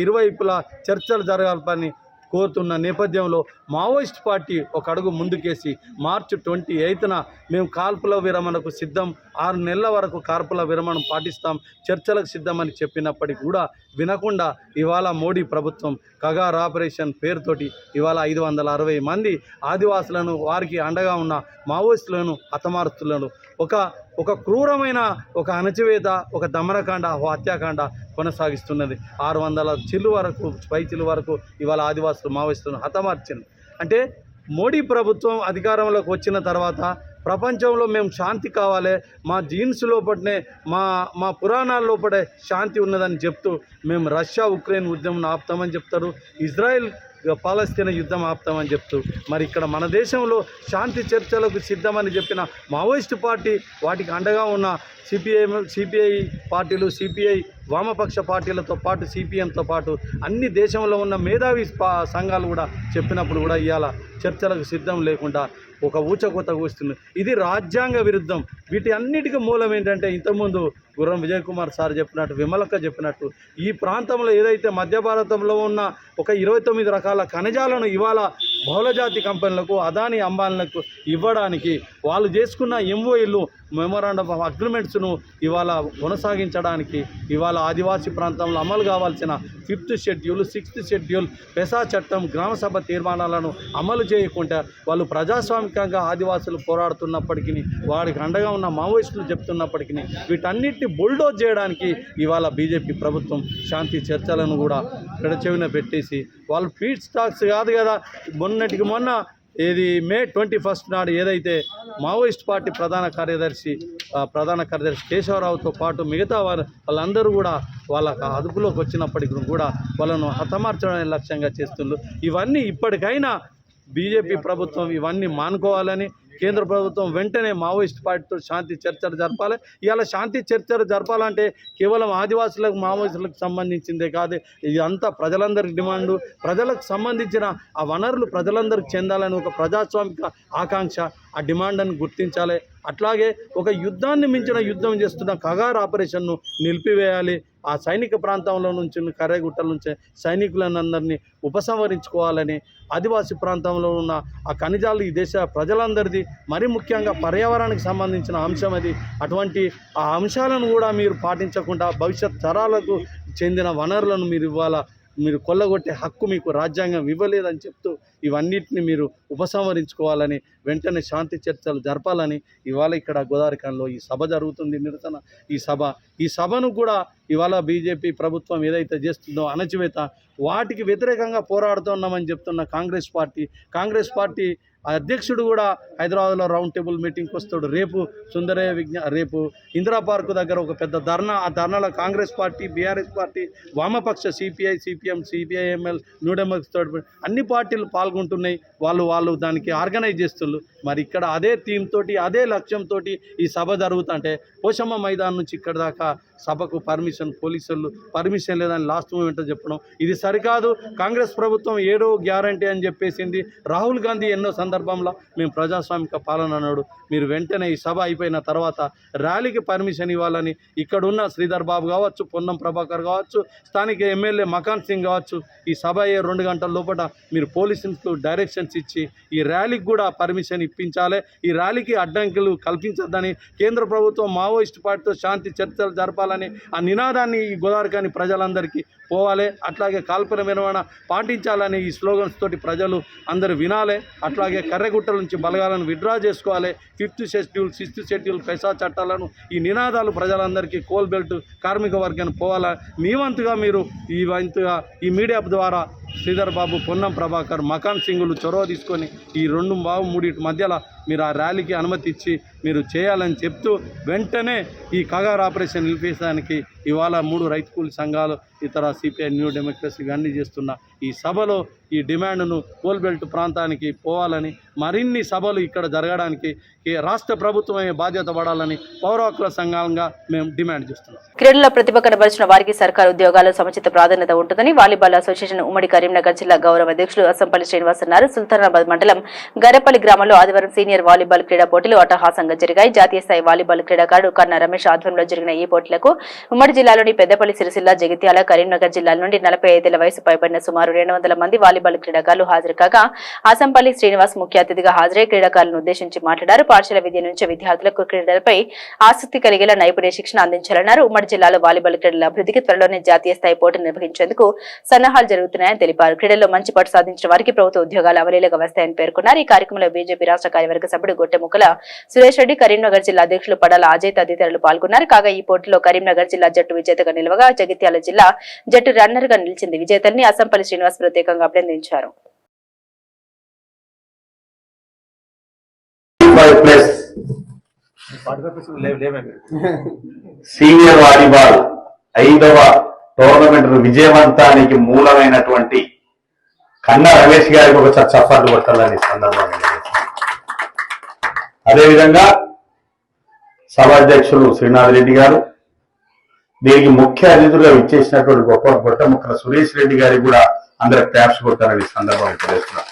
ఇరువైపులా చర్చలు జరగాలని కోరుతున్న నేపథ్యంలో మావోయిస్ట్ పార్టీ ఒక అడుగు ముందుకేసి మార్చి 28న మేము కాల్పుల విరమణకు సిద్ధం, 6 నెలల వరకు కాల్పుల విరమణ పాటిస్తాం, చర్చలకు సిద్ధమని చెప్పినప్పటికీ కూడా వినకుండా ఇవాళ మోడీ ప్రభుత్వం కగార్ ఆపరేషన్ పేరుతోటి ఇవాళ 560 మంది ఆదివాసులను, వారికి అండగా ఉన్న మావోయిస్టులను హతమారుస్తులను ఒక క్రూరమైన ఒక అణచివేత, ఒక దమనకాండ, హత్యాకాండ కొనసాగిస్తున్నది. 600 చిల్లు వరకు పైచిల్లు వరకు ఇవాళ ఆదివాసులు మావోయిస్టులను హతమార్చింది. అంటే మోడీ ప్రభుత్వం అధికారంలోకి వచ్చిన తర్వాత ప్రపంచంలో మేము శాంతి కావాలి, మా జీన్స్ లోపలనే మా పురాణాల లోపలే శాంతి ఉన్నదని చెప్తూ మేము రష్యా ఉక్రెయిన్ ఉద్యమం ఆపుతామని చెప్తారు, ఇజ్రాయెల్ పాలస్తీనా యుద్ధం ఆపుతామని చెప్తూ మరి ఇక్కడ మన దేశంలో శాంతి చర్చలకు సిద్ధమని చెప్పిన మావోయిస్టు పార్టీ, వాటికి అండగా ఉన్న సిపిఐ పార్టీలు, సిపిఐ వామపక్ష పార్టీలతో పాటు సిపిఎంతో పాటు అన్ని దేశంలో ఉన్న మేధావి సంఘాలు కూడా చెప్పినప్పుడు కూడా ఇవాళ చర్చలకు సిద్ధం లేకుండా ఒక ఊచకోత కూస్తుంది. ఇది రాజ్యాంగ విరుద్ధం. వీటి అన్నిటికీ మూలం ఏంటంటే ఇంతకుముందు గుర్రం విజయ్ కుమార్ సార్ చెప్పినట్టు, విమలక్క చెప్పినట్టు, ఈ ప్రాంతంలో ఏదైతే మధ్య భారతంలో ఉన్న ఒక 29 రకాల ఖనిజాలను ఇవాళ బహుళజాతి కంపెనీలకు, అదానీ అంబానీలకు ఇవ్వడానికి వాళ్ళు చేసుకున్న ఎంఓఈలు, మెమోరాండం ఆఫ్ అగ్రిమెంట్స్ను ఇవాళ కొనసాగించడానికి ఇవాళ ఆదివాసీ ప్రాంతంలో అమలు కావాల్సిన 5th షెడ్యూల్, 6th షెడ్యూల్, పెసా చట్టం, గ్రామసభ తీర్మానాలను అమలు చేయకుండా వాళ్ళు ప్రజాస్వామికంగా ఆదివాసులు పోరాడుతున్నప్పటికీ, వారికి అండగా ఉన్న మావోయిస్టులు చెప్తున్నప్పటికీ వీటన్నిటిని బుల్డోజ్ చేయడానికి ఇవాళ బీజేపీ ప్రభుత్వం శాంతి చర్చలను కూడా పెడచెవిన పెట్టేసి వాళ్ళు ఫీడ్ స్టాక్స్ కాదు కదా, మొన్న మే 21 నాడు ఏదైతే మావోయిస్ట్ పార్టీ ప్రధాన కార్యదర్శి కేశవరావుతో పాటు మిగతా వాళ్ళందరూ కూడా వాళ్ళ అదుపులోకి వచ్చినప్పటికీ కూడా వాళ్ళను హతమార్చడానికి లక్ష్యంగా చేస్తున్నారు. ఇవన్నీ ఇప్పటికైనా బీజేపీ ప్రభుత్వం ఇవన్నీ మానుకోవాలని, కేంద్ర ప్రభుత్వం వెంటనే మావోయిస్ట్ పార్టీతో శాంతి చర్చలు జరపాలి. ఇవాళ శాంతి చర్చలు జరపాలంటే కేవలం ఆదివాసులకు మావోయిస్టులకు సంబంధించిందే కాదు, ఇది అంతా ప్రజలందరి డిమాండు. ప్రజలకు సంబంధించిన ఆ వనరులు ప్రజలందరికీ చెందాలని ఒక ప్రజాస్వామిక ఆకాంక్ష, ఆ డిమాండ్ని గుర్తించాలి. అట్లాగే ఒక యుద్ధాన్ని మించిన యుద్ధం చేస్తున్న కగార్ ఆపరేషన్ను నిలిపివేయాలి. ఆ సైనిక ప్రాంతంలో నుంచి కర్రెగుట్టల నుంచి సైనికులందరినీ ఉపసంహరించుకోవాలని, ఆదివాసీ ప్రాంతంలో ఉన్న ఆ ఖనిజాలు ఈ దేశ ప్రజలందరిది, మరి ముఖ్యంగా పర్యావరణానికి సంబంధించిన అంశం అది. అటువంటి ఆ అంశాలను కూడా మీరు పాటించకుండా భవిష్యత్ తరాలకు చెందిన వనరులను మీరు మీరు కొల్లగొట్టే హక్కు మీకు రాజ్యాంగం ఇవ్వలేదని చెప్తూ ఇవన్నిటిని మీరు ఉపసంహరించుకోవాలని, వెంటనే శాంతి చర్చలు జరపాలని ఇవాళ ఇక్కడ గోదావరిఖనిలో ఈ సభ జరుగుతుంది, నిరసన ఈ సభను కూడా ఇవాళ బీజేపీ ప్రభుత్వం ఏదైతే చేస్తుందో అణచివేత, వాటికి వ్యతిరేకంగా పోరాడుతున్నామని చెప్తున్న కాంగ్రెస్ పార్టీ అధ్యక్షుడు కూడా హైదరాబాద్లో రౌండ్ టేబుల్ మీటింగ్కి వస్తాడు. రేపు ఇందిరా పార్కు దగ్గర ఒక పెద్ద ధర్నా, ఆ ధర్నాలో కాంగ్రెస్ పార్టీ, బీఆర్ఎస్ పార్టీ, వామపక్ష CPI, CPM, CPIML, new democracy అన్ని పార్టీలు పాల్గొంటున్నాయి. వాళ్ళు దానికి ఆర్గనైజ్ చేస్తున్నారు. మరి ఇక్కడ అదే థీమ్ తోటి, అదే లక్ష్యంతో ఈ సభ జరుగుతుంటే పోషమ్మ మైదాన్ నుంచి ఇక్కడ దాకా సభకు పోలీసులు పర్మిషన్ లేదని లాస్ట్ మూమెంట్ చెప్పడం ఇది సరికాదు. కాంగ్రెస్ ప్రభుత్వం ఏడో గ్యారంటీ అని చెప్పేసింది. రాహుల్ గాంధీ ఎన్నో సందర్భంలో మేము ప్రజాస్వామిక పాలన అన్నాడు. మీరు వెంటనే ఈ సభ అయిపోయిన తర్వాత ర్యాలీకి పర్మిషన్ ఇవ్వాలని ఇక్కడున్న శ్రీధర్ బాబు కావచ్చు, పొన్నం ప్రభాకర్ కావచ్చు, స్థానిక ఎమ్మెల్యే మకాన్ సింగ్ కావచ్చు, ఈ సభ అయ్యే 2 గంటల లోపల మీరు పోలీసులకు డైరెక్షన్స్ ఇచ్చి ఈ ర్యాలీకి కూడా పర్మిషన్ ఇప్పించాలి. ఈ ర్యాలీకి అడ్డంకులు కల్పించొద్దని, కేంద్ర ప్రభుత్వం మావోయిస్ట్ పార్టీతో శాంతి చర్చలు జరపాలని ఆ నినాదాన్ని ఈ గోదావరిఖని ప్రజలందరికీ పోవాలి. అట్లాగే కాల్పన విరమణ పాటించాలని ఈ స్లోగన్స్ తోటి ప్రజలు అందరూ వినాలి. అట్లాగే కర్రెగుట్టల నుంచి బలగాలను విత్డ్రా చేసుకోవాలి. 5th షెడ్యూల్ 6th షెడ్యూల్ పైసా చట్టాలను ఈ నినాదాలు ప్రజలందరికీ కోల్ బెల్ట్ కార్మిక వర్గాన్ని పోవాలా. మీ వంతుగా మీరు ఈ మీడియా ద్వారా శ్రీధర్ బాబు, పొన్నం ప్రభాకర్, మకాన్ సింగులు చొరవ తీసుకొని ఈ 2-3 మధ్యలో మీరు ఆ ర్యాలీకి అనుమతి ఇచ్చి మీరు చేయాలని చెప్తూ వెంటనే ఈ కగార్ ఆపరేషన్ నిలిపేయడానికి ఇవాళ 3 రైతు కూలీ సంఘాలు, ఇతర సిపిఐ, న్యూ డెమోక్రసీ ఇవన్నీ చేస్తున్న ఈ సభలో ఈ డిమాండ్ను కోల్ బెల్ట్ ప్రాంతానికి పోవాలని, మరిన్ని సభలు ఇక్కడ జరగడానికి రాష్ట్ర ప్రభుత్వమే బాధ్యత పడాలని పౌర హక్కుల సంఘంగా మేము డిమాండ్ చేస్తున్నాం. క్రీడల ప్రతిభ కనబరిచిన వారికి సర్కారు ఉద్యోగాల్లో సముచిత ప్రాధాన్యత ఉంటుందని వాలీబాల్ అసోసియేషన్ ఉమ్మడి కరీంనగర్ జిల్లా గౌరవ అధ్యక్షులు అసంపల్లి శ్రీనివాస్ అన్నారు. సుల్తానాబాద్ మండలం గరపల్లి గ్రామంలో ఆదివారం సీనియర్ వాలీబాల్ క్రీడా పోటీలు అట్టహాసంగా జరిగాయి. జాతీయ స్థాయి వాలీబాల్ క్రీడాకారుడు కన్నా రమేష్ ఆధ్వర్యంలో జరిగిన ఈ పోటీలకు ఉమ్మడి జిల్లాలోని పెద్దపల్లి, సిరిసిల్ల, జగిత్యాల, కరీంనగర్ జిల్లాల నుండి 45 ఏళ్ల వయసు పైబడిన సుమారు 200 మంది వాలీబాల్ క్రీడాకారులు హాజరు కాగా అసంపల్లి శ్రీనివాస్ ముఖ్య అతిథిగా హాజరై క్రీడాకారులను ఉద్దేశించి మాట్లాడారు. పాఠశాల విద్య నుంచి విద్యార్థులకు క్రీడలపై ఆసక్తి కలిగేలా నైపుణ్య శిక్షణ అందించాలన్నారు. ఉమ్మడి జిల్లాలో వాలీబాల్ క్రీడల అభివృద్ధికి త్వరలోనే జాతీయ స్థాయి పోటీలు నిర్వహించేందుకు సన్నాహాలు జరుగుతున్నాయని తెలిపారు. క్రీడల్లో మంచి పట్టు సాధించిన వారికి ప్రభుత్వ ఉద్యోగాలు అవలీలగా వస్తాయని పేర్కొన్నారు. ఈ కార్యక్రమంలో బీజేపీ రాష్ట్ర కార్యవర్గ సభ్యుడు గొట్టెముక్కల సురేష్ రెడ్డి, కరీంనగర్ జిల్లా అధ్యక్షులు పడాల అజయ్ తదితరులు పాల్గొన్నారు. కాగా ఈ పోటీలో కరీంనగర్ జిల్లా జట్టు విజేతగా నిలవగా జగిత్యాల జిల్లా జట్టు రన్నర్ గా నిలిచింది. విజేతల్ని అసంపల్లి శ్రీనివాస్ ప్రత్యేకంగా అభినందించారు. సీనియర్ వాలీబాల్ 5వ టోర్నమెంట్ విజయవంతానికి మూలమైనటువంటి కన్నా రమేష్ గారికి ఒక చప్పట్లు కొట్టాలని సందర్భంగా. అదేవిధంగా సభాధ్యక్షులు శ్రీనాథ్ రెడ్డి గారు, దీనికి ముఖ్య అతిథులుగా ఇచ్చేసినటువంటి గొట్టముక్కల సురేష్ రెడ్డి గారికి కూడా అందరూ క్లాప్స్ కొట్టాలని సందర్భంగా తెలియజేస్తున్నారు.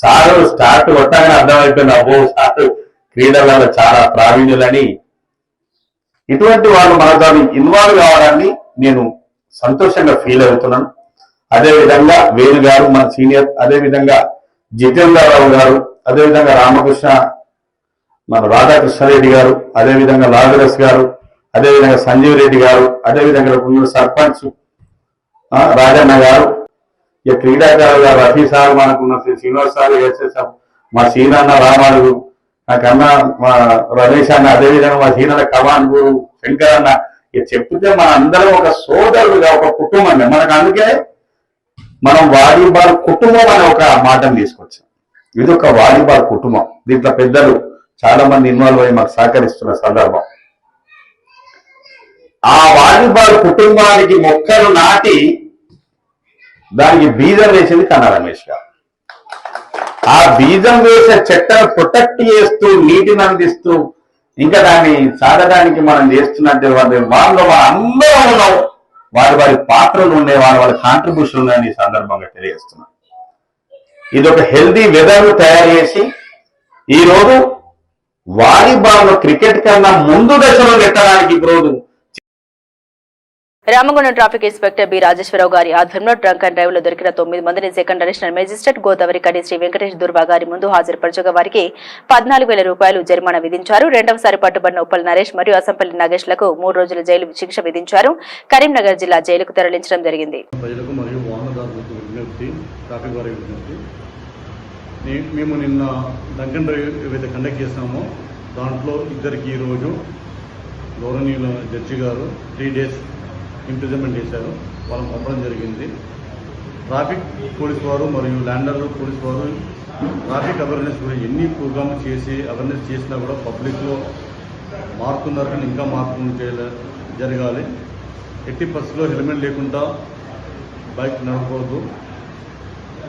సారు స్టార్ట్ కొట్టాలని అర్థమైపోయింది, సారు క్రీడలలో చాలా ప్రావీణ్యులని. ఇటువంటి వాళ్ళు మనతో ఇన్వాల్వ్ కావడాన్ని నేను సంతోషంగా ఫీల్ అవుతున్నాను. అదేవిధంగా వేణు గారు మన సీనియర్, అదేవిధంగా జితేంద్రరావు గారు, అదేవిధంగా రామకృష్ణ మన రాధాకృష్ణారెడ్డి గారు, అదేవిధంగా లాజరస్ గారు, అదేవిధంగా సంజీవ్ రెడ్డి గారు, అదేవిధంగా సర్పంచ్ రాజన్న గారు, ఇక క్రీడాకారులు గారు రఫీ సార్, మనకున్న శ్రీనివాస్ సార్, ఎస్ఎస్ఎఫ్ మా సీనన్న రామాడు, నాకన్నా మా రమేష్ అన్న, అదేవిధంగా మా సీనన్న కమాన్ గురు శంకర్ అన్న, ఇక చెప్తే మన అందరం ఒక సోదరులుగా ఒక కుటుంబం. మనకు అందుకే మనం వాలీబాల్ కుటుంబం అనే ఒక మాటను తీసుకొచ్చాం. ఇది ఒక వాలీబాల్ కుటుంబం. దీంట్లో పెద్దలు చాలా మంది ఇన్వాల్వ్ అయ్యి మాకు సహకరిస్తున్న సందర్భం. ఆ వాలీబాల్ కుటుంబానికి మొక్కలు నాటి దానికి బీజం వేసింది కన్నా రమేష్ గారు. ఆ బీజం వేసే చెట్టను ప్రొటెక్ట్ చేస్తూ నీటిని అందిస్తూ ఇంకా దాన్ని సాగడానికి మనం చేస్తున్నట్టు వాళ్ళలో మన అందరం ఉన్నాం. వారి పాత్రలు ఉన్నాయి, వాళ్ళ కాంట్రిబ్యూషన్ ఉన్నాయని ఈ సందర్భంగా తెలియజేస్తున్నాం. ఇది ఒక హెల్దీ వెదర్ తయారు చేసి ఈరోజు వాలీబాల్ క్రికెట్ కన్నా ముందు దశలో నెట్టడానికి ఈరోజు Ramagundam traffic inspector B Rajeshwara Rao గారి ఆధ్వర్యంలో డ్రంక్ అండ్ డ్రైవ్ లో దొరికిన 9 మందిని సెకండ్ అడిషనల్ మేజిస్ట్రేట్ గోదావరి కడి శ్రీ వెంకటేష్ దుర్వా గారి ముందు హాజరుపరచగా వారికి 14,000 రూపాయలు జరిమానా విధించారు. రెండవసారి పట్టుబడిన ఉప్పల్ నరేష్ మరియు అసంపల్లి నాగేష్లకు 3 రోజుల జైలు శిక్ష విధించారు. కరీంనగర్ జిల్లా జైలుకు తరలించడం జరిగింది. మేము నిన్న డ్రంక్ అండ్ డ్రైవ్ ఏవైతే కండక్ట్ చేసినామో దాంట్లో ఇద్దరికి ఈరోజు గౌరవనీయుల జడ్జి గారు 3 days ఇంప్రిజన్మెంట్ చేశారు. వాళ్ళని పంపడం జరిగింది. ట్రాఫిక్ పోలీస్ వారు మరియు ల్యాండర్ పోలీస్ వారు ట్రాఫిక్ అవేర్నెస్ కూడా ఎన్ని ప్రోగ్రామ్స్ చేసి అవేర్నెస్ చేసినా కూడా పబ్లిక్లో మారుతున్నారు, కానీ ఇంకా మార్పు జరగాలి. ఎట్టి పరిస్థితుల్లో హెల్మెట్ లేకుండా బైక్ నడపవద్దు,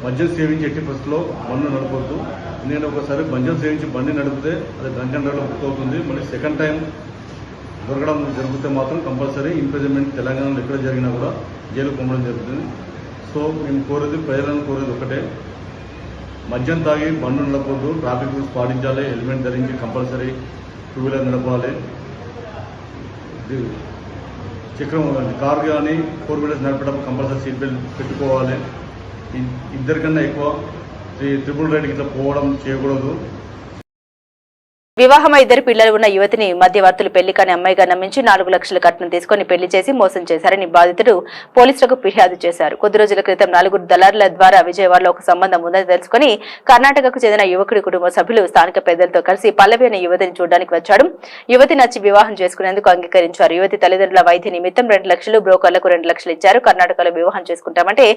మద్యం సేవించి ఎట్టి పరిస్థితుల్లో బండి నడపవద్దు. ఎందుకంటే ఒకసారి మద్యం సేవించి బండి నడిపితే అది డ్రంక్ అండ్ డ్రైవ్లో బుక్ అవుతుంది. మళ్ళీ సెకండ్ టైం దొరకడం జరిగితే మాత్రం కంపల్సరీ ఇంప్రిజన్మెంట్ తెలంగాణలో ఎక్కడ జరిగినా కూడా జైలు పంపడం జరుగుతుంది. సో మేము ప్రజలను కోరేది ఒకటే, మద్యం తాగి బండ్లు నడపొద్దు, ట్రాఫిక్ రూల్స్ పాటించాలి, హెల్మెట్ ధరించి కంపల్సరీ 2 వీలర్ నడపాలి. చక్రం కార్ కానీ 4 వీలర్స్ నడిపేటప్పుడు కంపల్సరీ సీట్ బెల్ట్ పెట్టుకోవాలి. ఇద్దరికన్నా ఎక్కువ ట్రిపుల్ రైడ్కి ఇట్లా పోవడం చేయకూడదు. వివాహమై 2 పిల్లలు ఉన్న యువతిని మధ్యవర్తులు పెళ్లి కాని అమ్మాయిగా నమ్మించి 4 లక్షల కట్నం తీసుకుని పెళ్లి చేసి మోసం చేశారని బాధితుడు పోలీసులకు ఫిర్యాదు చేశారు. కొద్ది రోజుల క్రితం 4 దళారుల ద్వారా విజయవాడలో ఒక సంబంధం ఉందని తెలుసుకుని కర్ణాటకకు చెందిన యువకుడి కుటుంబ సభ్యులు స్థానిక పెద్దలతో కలిసి పల్లవి అనే యువతిని చూడడానికి వచ్చాడు. యువతి నచ్చి వివాహం చేసుకునేందుకు అంగీకరించారు. యువతి తల్లిదండ్రుల వైద్య నిమిత్తం 2 లక్షలు, బ్రోకర్లకు 2 లక్షలు ఇచ్చారు. కర్ణాటకలో వివాహం చేసుకుంటామంటే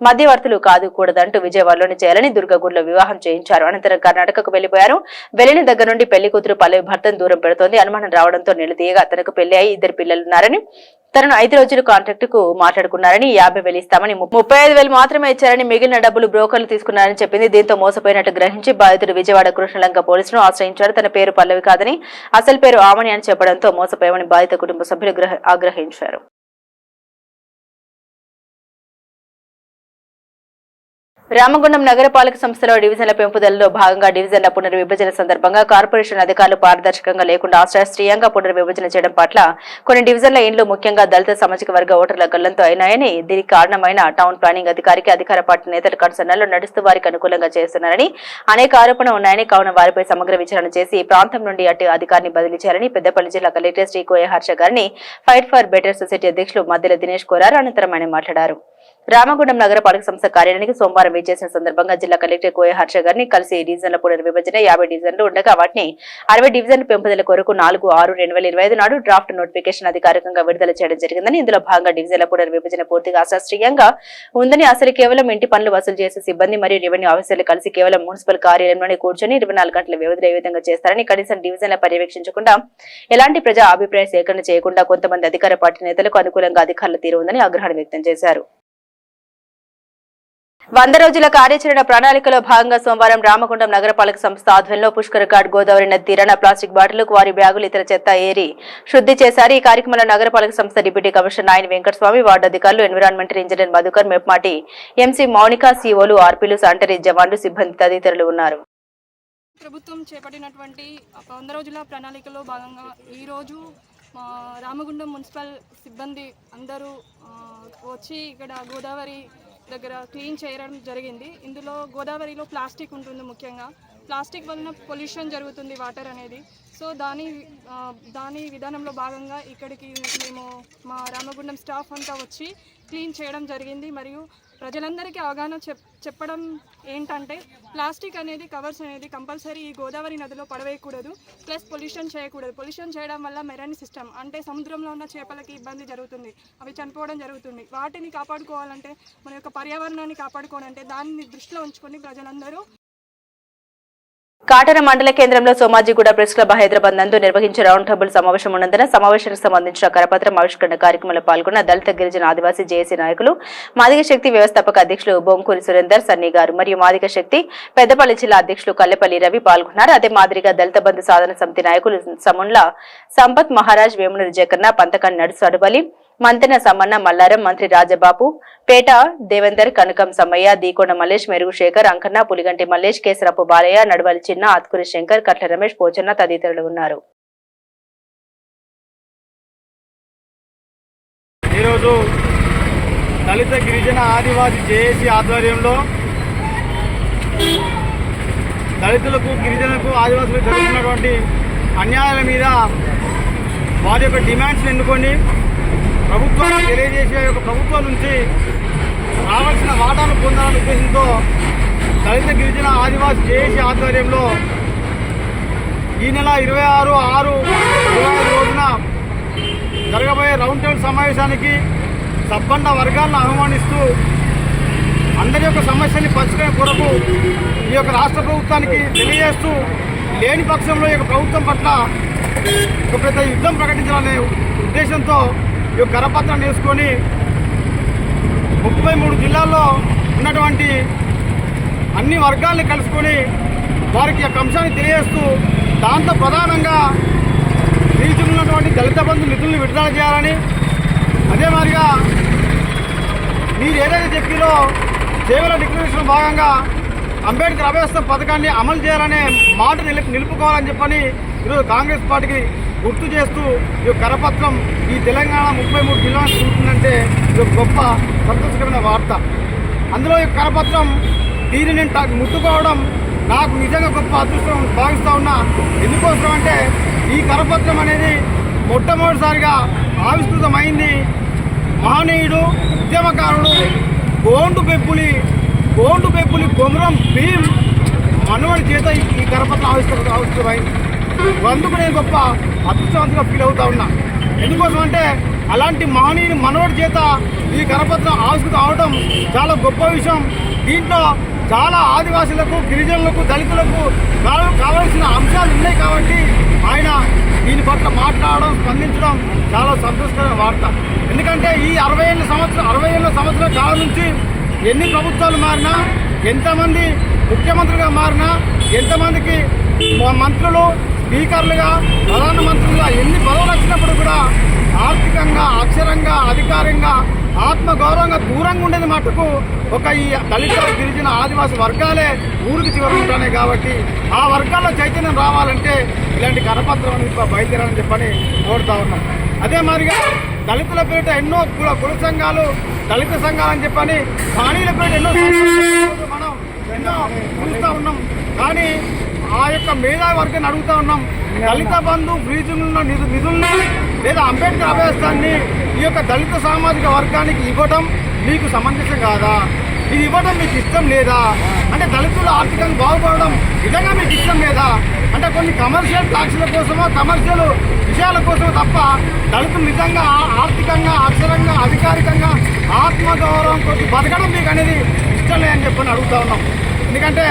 మధ్యవర్తులు కాదుకూడదంటూ విజయవాడలోనే చేయాలని దుర్గగూడలో వివాహం చేయించారు. అనంతరం కర్ణాటకకు వెళ్లిపోయారు. వెళ్లిన దగ్గర నుండి పెళ్లి కూతురు పల్లవి భర్తను దూరం పెడుతోంది. అనుమానం రావడంతో నిలదీయగా తనకు పెళ్లి అయి 2 పిల్లలున్నారని, తనను 5 రోజులు కాంట్రాక్ట్ కు మాట్లాడుకున్నారని, 50,000 ఇస్తామని 35,000 మాత్రమే ఇచ్చారని, మిగిలిన డబ్బులు బ్రోకర్లు తీసుకున్నారని చెప్పింది. దీంతో మోసపోయినట్టు గ్రహించి బాధితుడు విజయవాడ కృష్ణలంక పోలీసులను ఆశ్రయించాడు. తన పేరు పల్లవి కాదని అసలు పేరు ఆమని అని చెప్పడంతో మోసపోయామని బాధిత కుటుంబ సభ్యులు ఆగ్రహించారు. రామగుండం నగరపాలక సంస్థలో డివిజన్ల పెంపుదలలో భాగంగా డివిజన్ల పునర్విభజన సందర్భంగా కార్పొరేషన్ అధికారులు పారదర్శకంగా లేకుండా అశాస్త్రీయంగా పునర్విభజన చేయడం పట్ల కొన్ని డివిజన్ల ఇండ్లు ముఖ్యంగా దళిత సామాజిక వర్గ ఓటర్ల గల్లంతో అయినాయని, దీనికి కారణమైన టౌన్ ప్లానింగ్ అధికారికి అధికార పార్టీ నేతల కన్సర్నల్లో నడుస్తూ వారికి అనుకూలంగా చేస్తున్నారని అనేక ఆరోపణలు ఉన్నాయని, కావున వారిపై సమగ్ర విచారణ చేసి ప్రాంతం నుండి అటు అధికారిని బదిలీ చేయాలని పెద్దపల్లి జిల్లా కలెక్టర్ శ్రీ కోయ హర్ష గారిని ఫైట్ ఫర్ బెటర్ సొసైటీ అధ్యక్షులు మద్దెల దినేష్ కోరారు. అనంతరం ఆయన మాట్లాడారు. రామగుండం నగరపాలక సంస్థ కార్యాలయానికి సోమవారం విచ్చేసిన సందర్భంగా జిల్లా కలెక్టర్ కోయ హర్ష గారిని కలిసి డివిజన్ల పునర్విభజన 50 డివిజన్లు ఉండగా వాటిని 60 డివిజన్ల పెంపుదల కొరకు 4/6/2025 నాడు డ్రాఫ్ట్ నోటిఫికేషన్ అధికారికంగా విడుదల చేయడం జరిగిందని, ఇందులో భాగంగా డివిజన్ల పునర్విభజన పూర్తిగా అశాస్త్రీయంగా ఉందని, అసలు కేవలం ఇంటి పనులు వసూలు చేసే సిబ్బంది మరియు రెవెన్యూ ఆఫీసర్లు కలిసి కేవలం మున్సిపల్ కార్యాలయంలోనే కూర్చొని 24 గంటల వ్యవధిలో ఏ విధంగా చేస్తారని, కనీసం డివిజన్ల పర్యవేక్షించకుండా ఎలాంటి ప్రజా అభిప్రాయ సేకరణ చేయకుండా కొంతమంది అధికార పార్టీ నేతలకు అనుకూలంగా అధికారుల తీరు ఉందని ఆగ్రహాన్ని వ్యక్తం చేశారు. 100 రోజుల కార్యాచరణ ప్రణాళికలో భాగంగా సోమవారం రామగుండం నగరపాలక సంస్థ ఆధ్వర్యంలో పుష్కర్ ఘాట్ గోదావరి నది తీరాన ప్లాస్టిక్ బాటిల్, వారి బ్యాగులు, ఇతర చెత్త ఏరి శుద్ధి చేశారు. ఈ కార్యక్రమంలో నగరపాలక సంస్థ deputy commissioner Nayani Venkataswamy, ward అధికారులు, ఎన్విరాన్మెంటల్ ఇంజనీర్ మధుకర్, మెప్మాటి ఎంసీ మౌనిక, సిఓలు, ఆర్పీలు, శానిటరీ జవాన్లు, సిబ్బంది తదితరులు ఉన్నారు. ప్రభుత్వం చేపట్టినటువంటి 100 రోజుల ప్రణాళికలో భాగంగా ఈరోజు రామగుండం మున్సిపల్ సిబ్బంది అందరూ వచ్చి ఇక్కడ గోదావరి దగ్గర క్లీన్ చేయడం జరిగింది. ఇందులో గోదావరిలో ప్లాస్టిక్ ఉంటుంది. ముఖ్యంగా ప్లాస్టిక్ వలన పొల్యూషన్ జరుగుతుంది వాటర్ అనేది. సో దాని విధానంలో భాగంగా ఇక్కడికి మేము మా రామగుండం స్టాఫ్ అంతా వచ్చి క్లీన్ చేయడం జరిగింది. మరియు ప్రజలందరికీ అవగాహన చెప్పడం ఏంటంటే ప్లాస్టిక్ అనేది, కవర్స్ అనేది కంపల్సరీ ఈ గోదావరి నదిలో పడవేయకూడదు, ప్లస్ పొల్యూషన్ చేయకూడదు. పొల్యూషన్ చేయడం వల్ల మెరైన్ సిస్టమ్ అంటే సముద్రంలో ఉన్న చేపలకి ఇబ్బంది జరుగుతుంది, అవి చనిపోవడం జరుగుతుంది. వాటిని కాపాడుకోవాలంటే, మన యొక్క పర్యావరణాన్ని కాపాడుకోవాలంటే దాన్ని దృష్టిలో ఉంచుకొని ప్రజలందరూ కాటన మండల కేంద్రంలో సోమాజిగూడ ప్రెస్ క్లబ్ హైదరాబాద్ నందు నిర్వహించిన రౌండ్ టేబుల్ సమావేశం ఉన్నందున సమావేశానికి సంబంధించిన కరపత్రం ఆవిష్కరణ కార్యక్రమంలో పాల్గొన్న దళిత గిరిజన ఆదివాసీ జేఏసీ నాయకులు మాదిగ శక్తి వ్యవస్థాపక అధ్యక్షులు బొంకూరి సురేందర్ సన్నీ గారు మరియు మాదిగ శక్తి పెద్దపల్లి జిల్లా అధ్యక్షులు కల్లెపల్లి రవి పాల్గొన్నారు. అదే మాదిరిగా దళిత బంధు సాధన సమితి నాయకులు సమున్ల సంపత్ మహారాజ్, వేమునూరు జగన్న, పంతకాని నడుసు అడుబలి, మంతెన సమ్మన్న, మల్లారం, మంత్రి రాజబాబు, పేట దేవేందర్, కనకం సమ్మయ్య, దీకొండ మల్లేష్, మెరుగు శేఖర్, అంకన్న, పులిగంటి మల్లేష్, కేసరపు బాలయ్య, నడవలి చిన్న, ఆత్కూరి శంకర్, కట్ల రమేష్, పోచన్న తదితరులు ఉన్నారు. ఈరోజు దళిత గిరిజన ఆదివాసీ జేఏసీ ఆధ్వర్యంలో దళితులకు, గిరిజనులకు, ఆదివాసులకు జరుగుతున్నటువంటి అన్యాయాల మీద వారి యొక్క డిమాండ్స్ని ఎన్నుకొని ప్రభుత్వానికి తెలియజేసే యొక్క ప్రభుత్వం నుంచి రావాల్సిన వాటాను పొందాలనే ఉద్దేశంతో దళిత గిరిజన ఆదివాసీ జేఏసీ ఆధ్వర్యంలో ఈ నెల 26/6/25 రోజున జరగబోయే రౌండ్ టేబుల్ సమావేశానికి సబ్బండ వర్గాలను ఆహ్వానిస్తూ అందరి యొక్క సమస్యని పరిష్కరణ కొరకు ఈ యొక్క రాష్ట్ర ప్రభుత్వానికి తెలియజేస్తూ, లేని పక్షంలో ఈ యొక్క ప్రభుత్వం పట్ల ఒక పెద్ద యుద్ధం ప్రకటించాలనే ఉద్దేశంతో ఈ యొక్క కరపత్రాన్ని వేసుకొని 33 జిల్లాల్లో ఉన్నటువంటి అన్ని వర్గాల్ని కలుసుకొని వారికి యొక్క అంశాన్ని తెలియజేస్తూ, దాంతో ప్రధానంగా రీజన్ ఉన్నటువంటి దళిత బంధు నిధులను విడుదల చేయాలని, అదే మాదిరిగా మీరు ఏదైతే చెప్పిలో సేవల డిక్లరేషన్ భాగంగా అంబేద్కర్ అభ్యస్తం పథకాన్ని అమలు చేయాలనే మాట నిలుపుకోవాలని చెప్పని ఈరోజు కాంగ్రెస్ పార్టీకి గుర్తు చేస్తూ ఈ కరపత్రం ఈ తెలంగాణ 33 జిల్లాలకు చూస్తుందంటే ఇది ఒక గొప్ప సంతోషకరమైన వార్త. అందులో ఈ కరపత్రం దీనిని ముట్టుకోవడం నాకు నిజంగా గొప్ప అదృష్టం భావిస్తూ ఉన్నా. ఎందుకోసం అంటే ఈ కరపత్రం అనేది మొట్టమొదటిసారిగా ఆవిష్కృతమైంది మహనీయుడు, ఉద్యమకారుడు గోండు పెప్పులి కొమరం భీం మనవడి చేత ఈ కరపత్రం ఆవిష్కృతమైంది. అందుకు నేను గొప్ప అదృష్టవంతంగా ఫీల్ అవుతా ఉన్నా. ఎందుకోసం అంటే అలాంటి మహనీయుని మనవడి చేత ఈ కరపత్రం ఆవిష్కృతం అవడం చాలా గొప్ప విషయం. దీంట్లో చాలా ఆదివాసులకు, గిరిజనులకు, దళితులకు కావాల్సిన అంశాలు ఉన్నాయి కాబట్టి ఆయన దీని పట్ల మాట్లాడడం, స్పందించడం చాలా సంతోషకరమైన వార్త. ఎందుకంటే ఈ 60 ఏళ్ళ సంవత్సరాల కాలం నుంచి ఎన్ని ప్రభుత్వాలు మారినా, ఎంతమంది ముఖ్యమంత్రులుగా మారినా, ఎంతమందికి మంత్రులు, స్పీకర్లుగా, ప్రధానమంత్రులుగా ఎన్ని పదవులు వచ్చినప్పుడు కూడా ఆర్థికంగా, అక్షరంగా, అధికారంగా, ఆత్మగౌరవంగా దూరంగా ఉండేది మటుకు ఒక ఈ దళిత, గిరిజన, ఆదివాసీ వర్గాలే ఊరికి చివరి ఉంటాయి. కాబట్టి ఆ వర్గాల్లో చైతన్యం రావాలంటే ఇలాంటి కరపత్రం అనేది బయలుదేరాలని చెప్పని కోరుతా ఉన్నాం. అదే మాదిరిగా దళితుల పేరిట ఎన్నో కుల సంఘాలు, దళిత సంఘాలు అని చెప్పని ఖాళీల పేరిట మనం ఎన్నో చూస్తూ ఉన్నాం. కానీ ఆ యొక్క మేధావి వర్గాన్ని అడుగుతూ ఉన్నాం, దళిత బంధు ఫ్రీజున్న నిధులను లేదా అంబేద్కర్ అభ్యస్తాన్ని ఈ యొక్క దళిత సామాజిక వర్గానికి ఇవ్వడం మీకు సమంజసం కాదా? ఇది ఇవ్వడం మీకు ఇష్టం లేదా? అంటే దళితులు ఆర్థికంగా బాగుపడడం నిజంగా మీకు ఇష్టం లేదా? అంటే కొన్ని కమర్షియల్ ట్యాక్స్ల కోసమో, కమర్షియల్ విషయాల కోసమో తప్ప దళితులు నిజంగా ఆర్థికంగా, అక్షరంగా, అధికారికంగా, ఆత్మగౌరవం కొద్ది బతకడం మీకు అనేది ఇష్టం లేదని చెప్పని అడుగుతా ఉన్నాం. ఎందుకంటే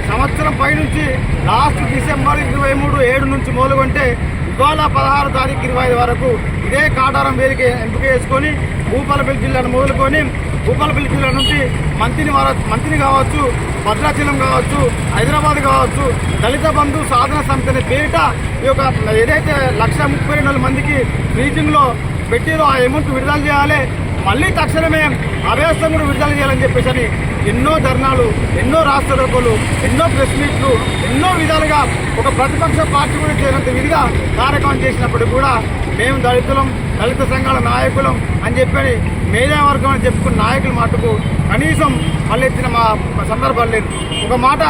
సంవత్సరం పైనుంచి లాస్ట్ డిసెంబర్ 23/7 నుంచి మొదలుకొంటే ఇవాళ 16 తారీఖు 25 వరకు ఇదే కాటారం వేదిక ఎంపిక చేసుకొని భూపాలపల్లి జిల్లాను మొదలుకొని భూపాలపల్లి జిల్లా నుంచి మంత్రిని కావచ్చు, భద్రాచలం కావచ్చు, హైదరాబాద్ కావచ్చు, దళిత బంధు సాధన సమితి అనే పేరిట ఈ యొక్క ఏదైతే 132 మందికి రీజింగ్లో పెట్టిరో ఆ అమౌంట్ విడుదల చేయాలి. మళ్ళీ తక్షణమే అభ్యర్థం కూడా విడుదల చేయాలని చెప్పేసి ఎన్నో ధర్నాలు, ఎన్నో రాష్ట్రోకోలు, ఎన్నో ప్రెస్ మీట్లు, ఎన్నో విధాలుగా ఒక ప్రతిపక్ష పార్టీ కూడా చేయనంత విధిగా కార్యక్రమం చేసినప్పటికీ కూడా మేము దళితులం, దళిత సంఘాల నాయకులం అని చెప్పని మేధావర్గం అని చెప్పుకున్న నాయకుల మాటకు కనీసం మళ్ళెత్తిన మా సందర్భాలు లేదు. ఒక మాట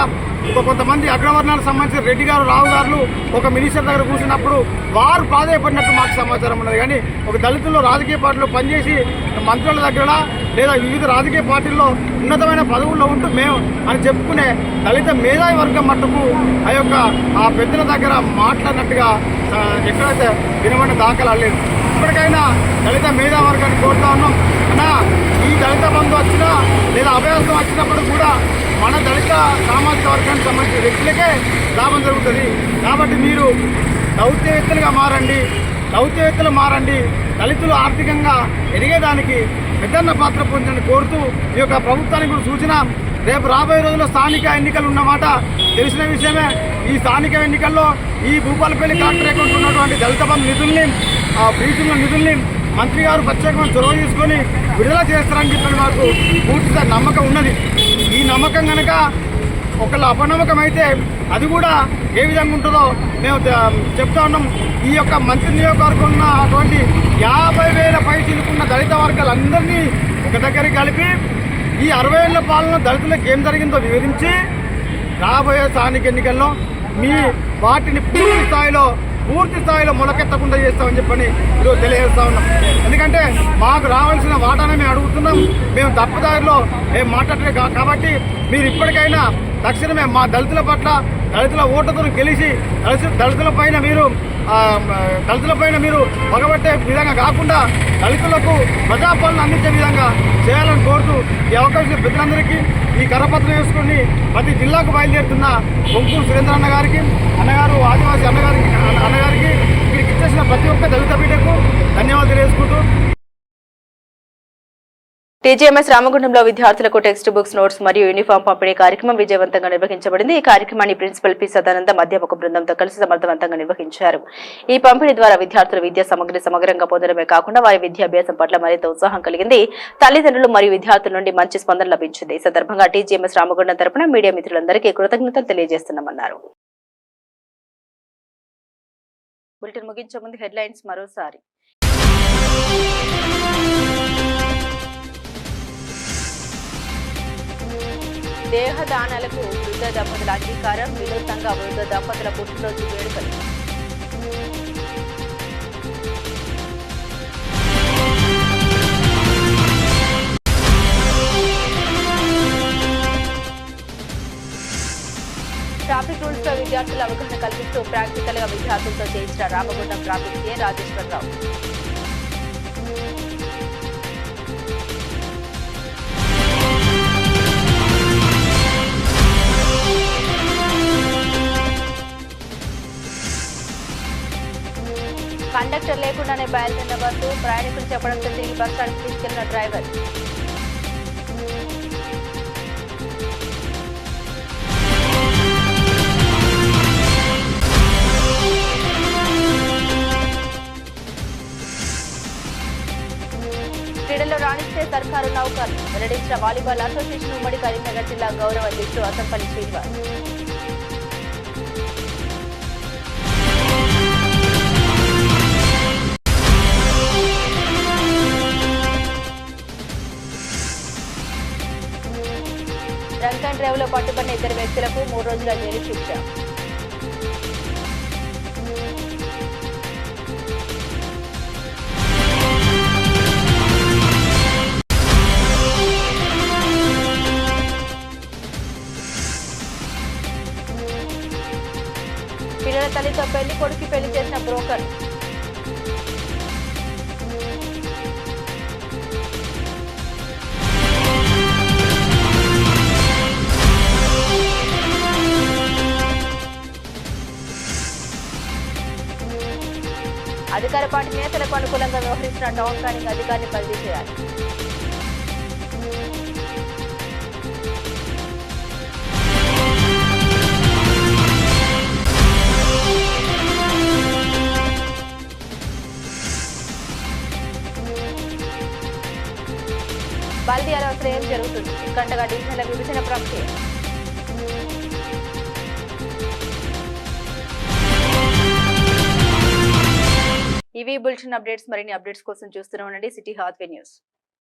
కొంతమంది అగ్రవర్ణాలకు సంబంధించిన రెడ్డి గారు, రావు గారు ఒక మినిస్టర్ దగ్గర కూర్చున్నప్పుడు వారు ప్రాధాన్యపడినట్టు మాకు సమాచారం ఉన్నది. కానీ ఒక దళితుల్లో రాజకీయ పార్టీలో పనిచేసి మంత్రుల దగ్గర లేదా వివిధ రాజకీయ పార్టీల్లో ఉన్నతమైన పదవుల్లో ఉంటూ మేము అని చెప్పుకునే దళిత మేధావి వర్గం మట్టుకు ఆ పెద్దల దగ్గర మాట్లాడినట్టుగా ఎక్కడైతే వినబడిన దాఖలాలు లేదు. ఇప్పటికైనా దళిత మేధావి వర్గాన్ని కోరుతా ఉన్నాం. అన్నా, ఈ దళిత బంధు వచ్చినా లేదా అభ్యాసం వచ్చినప్పుడు కూడా మన దళిత సామాజిక వర్గానికి సంబంధించిన వ్యక్తులకే లాభం జరుగుతుంది. కాబట్టి మీరు దౌత్యవేత్తలుగా మారండి, దళితులు ఆర్థికంగా ఎదిగేదానికి పెద్దన్న పాత్ర పొందని కోరుతూ ఈ యొక్క ప్రభుత్వానికి కూడా సూచన. రేపు రాబోయే రోజుల్లో స్థానిక ఎన్నికలు ఉన్నమాట తెలిసిన విషయమే. ఈ స్థానిక ఎన్నికల్లో ఈ భూపాలపల్లి కలెక్టర్ అకౌంట్ ఉన్నటువంటి దళిత బంధు నిధుల్ని, బ్రీచింగ్ల నిధుల్ని మంత్రి గారు ప్రత్యేకమైన చొరవ తీసుకొని విడుదల చేస్తారని చెప్పి మాకు పూర్తిగా నమ్మకం ఉన్నది. ఈ నమ్మకం కనుక ఒకళ్ళ అపనమ్మకం అయితే అది కూడా ఏ విధంగా ఉంటుందో మేము చెప్తా ఉన్నాం. ఈ యొక్క మంత్రి నియోజకవర్గం ఉన్నటువంటి 50,000 పైచిలుకున్న దళిత వర్గాలందరినీ ఒక దగ్గరికి కలిపి ఈ 60 ఏళ్ల పాలన దళితులకు ఏం జరిగిందో వివరించి రాబోయే స్థానిక ఎన్నికల్లో మీ వాటిని పూర్తి స్థాయిలో మొలకెత్తకుండా చేస్తామని చెప్పని ఈరోజు తెలియజేస్తా ఉన్నాం. ఎందుకంటే మాకు రావాల్సిన వాటానే మేము అడుగుతున్నాం. మేము తప్పుదారిలో మేము మాట్లాడలే కాబట్టి మీరు ఇప్పటికైనా తక్షణమే మా దళితుల పట్ల, దళితుల ఓటుతో గెలిచి దళితుల పైన మీరు పగబట్టే విధంగా కాకుండా దళితులకు ప్రజాపాలన అందించే విధంగా చేయాలని కోరుతూ ఈ అవకాశం ప్రజలందరికీ ఈ కరపత్రం వేసుకుని ప్రతి జిల్లాకు బయలుదేరుతున్న బొంకూరు సురేంద్ర అన్నగారికి, ఆదివాసీ అన్నగారికి వీరికి ఇచ్చేసిన ప్రతి ఒక్క దళిత బిడ్డకు ధన్యవాదాలు తెలియజేసుకుంటూ టీజీఎంఎస్ రామగుండంలో విద్యార్థులకు టెక్స్ట్ బుక్స్, నోట్స్ మరియు యూనిఫామ్ పంపిణీ కార్యక్రమం విజయవంతంగా నిర్వహించబడింది. ఈ కార్యక్రమాన్ని ప్రిన్సిపల్ పి సదానందం అధ్యాపక బృందంతో కలిసి సమర్థవంతంగా నిర్వహించారు. ఈ పంపిణీ ద్వారా విద్యార్థుల విద్యా సామగ్రి సమగ్రంగా పొందడమే కాకుండా వారి విద్యాభ్యాసం పట్ల మరింత ఉత్సాహం కలిగింది. తల్లిదండ్రులు మరియు విద్యార్థుల నుండి మంచి స్పందన లభించింది. ఈ సందర్భంగా టీజీఎంఎస్ రామగుండం తరపున మీడియా మిత్రులందరికీ కృతజ్ఞతలు తెలియజేస్తున్నామన్నారు. బులెటిన్ ముగించే ముందు హెడ్లైన్స్ మరోసారి. దేహదానాలకు వృద్ధ దంపతుల అంగీకారం, వినూత్నంగా వృద్ధ దంపతుల పుట్టినరోజు వేడుకలు. ట్రాఫిక్ రూల్స్ పై విద్యార్థుల అవగాహన కల్పిస్తూ ప్రాక్టికల్ గా విద్యార్థులతో చేయించిన Ramagundam traffic CI Rajeshwara Rao. Conductor లేకుండానే బయలుదేరిన బస్సు, ప్రయాణికులు చెప్పడంతో తిరిగి బస్ స్టాండ్కి తీసుకెళ్లిన డ్రైవర్. క్రీడల్లో రాణిస్తే సర్కారు నౌకర్లు వెల్లడించిన వాలీబాల్ అసోసియేషన్ ఉమ్మడి కరీంనగర్ జిల్లా గౌరవ అధ్యక్షుడు Asampalli Srinivas. Drunk and drive లో పట్టుబడిన 2 వ్యక్తులకు 3 రోజుల జైలు శిక్ష. పిల్లల తల్లితో పెళ్లి కొడుకు పెళ్లి చేసిన బ్రోకర్. అధికార పార్టీ నేతలకు అనుకూలంగా వ్యవహరించిన టౌన్ ప్లానింగ్ అధికారిని బదిలీ చేయాలి. బల్దియాలో అసలు ఏం జరుగుతుంది? గంటగా డివిజన్ల విభజన ప్రక్రియ. ఇవి బులెటిన్ అప్డేట్స్. మరిన్ని అప్డేట్స్ కోసం చూస్తూనే ఉండండి సిటీ హాత్వే న్యూస్.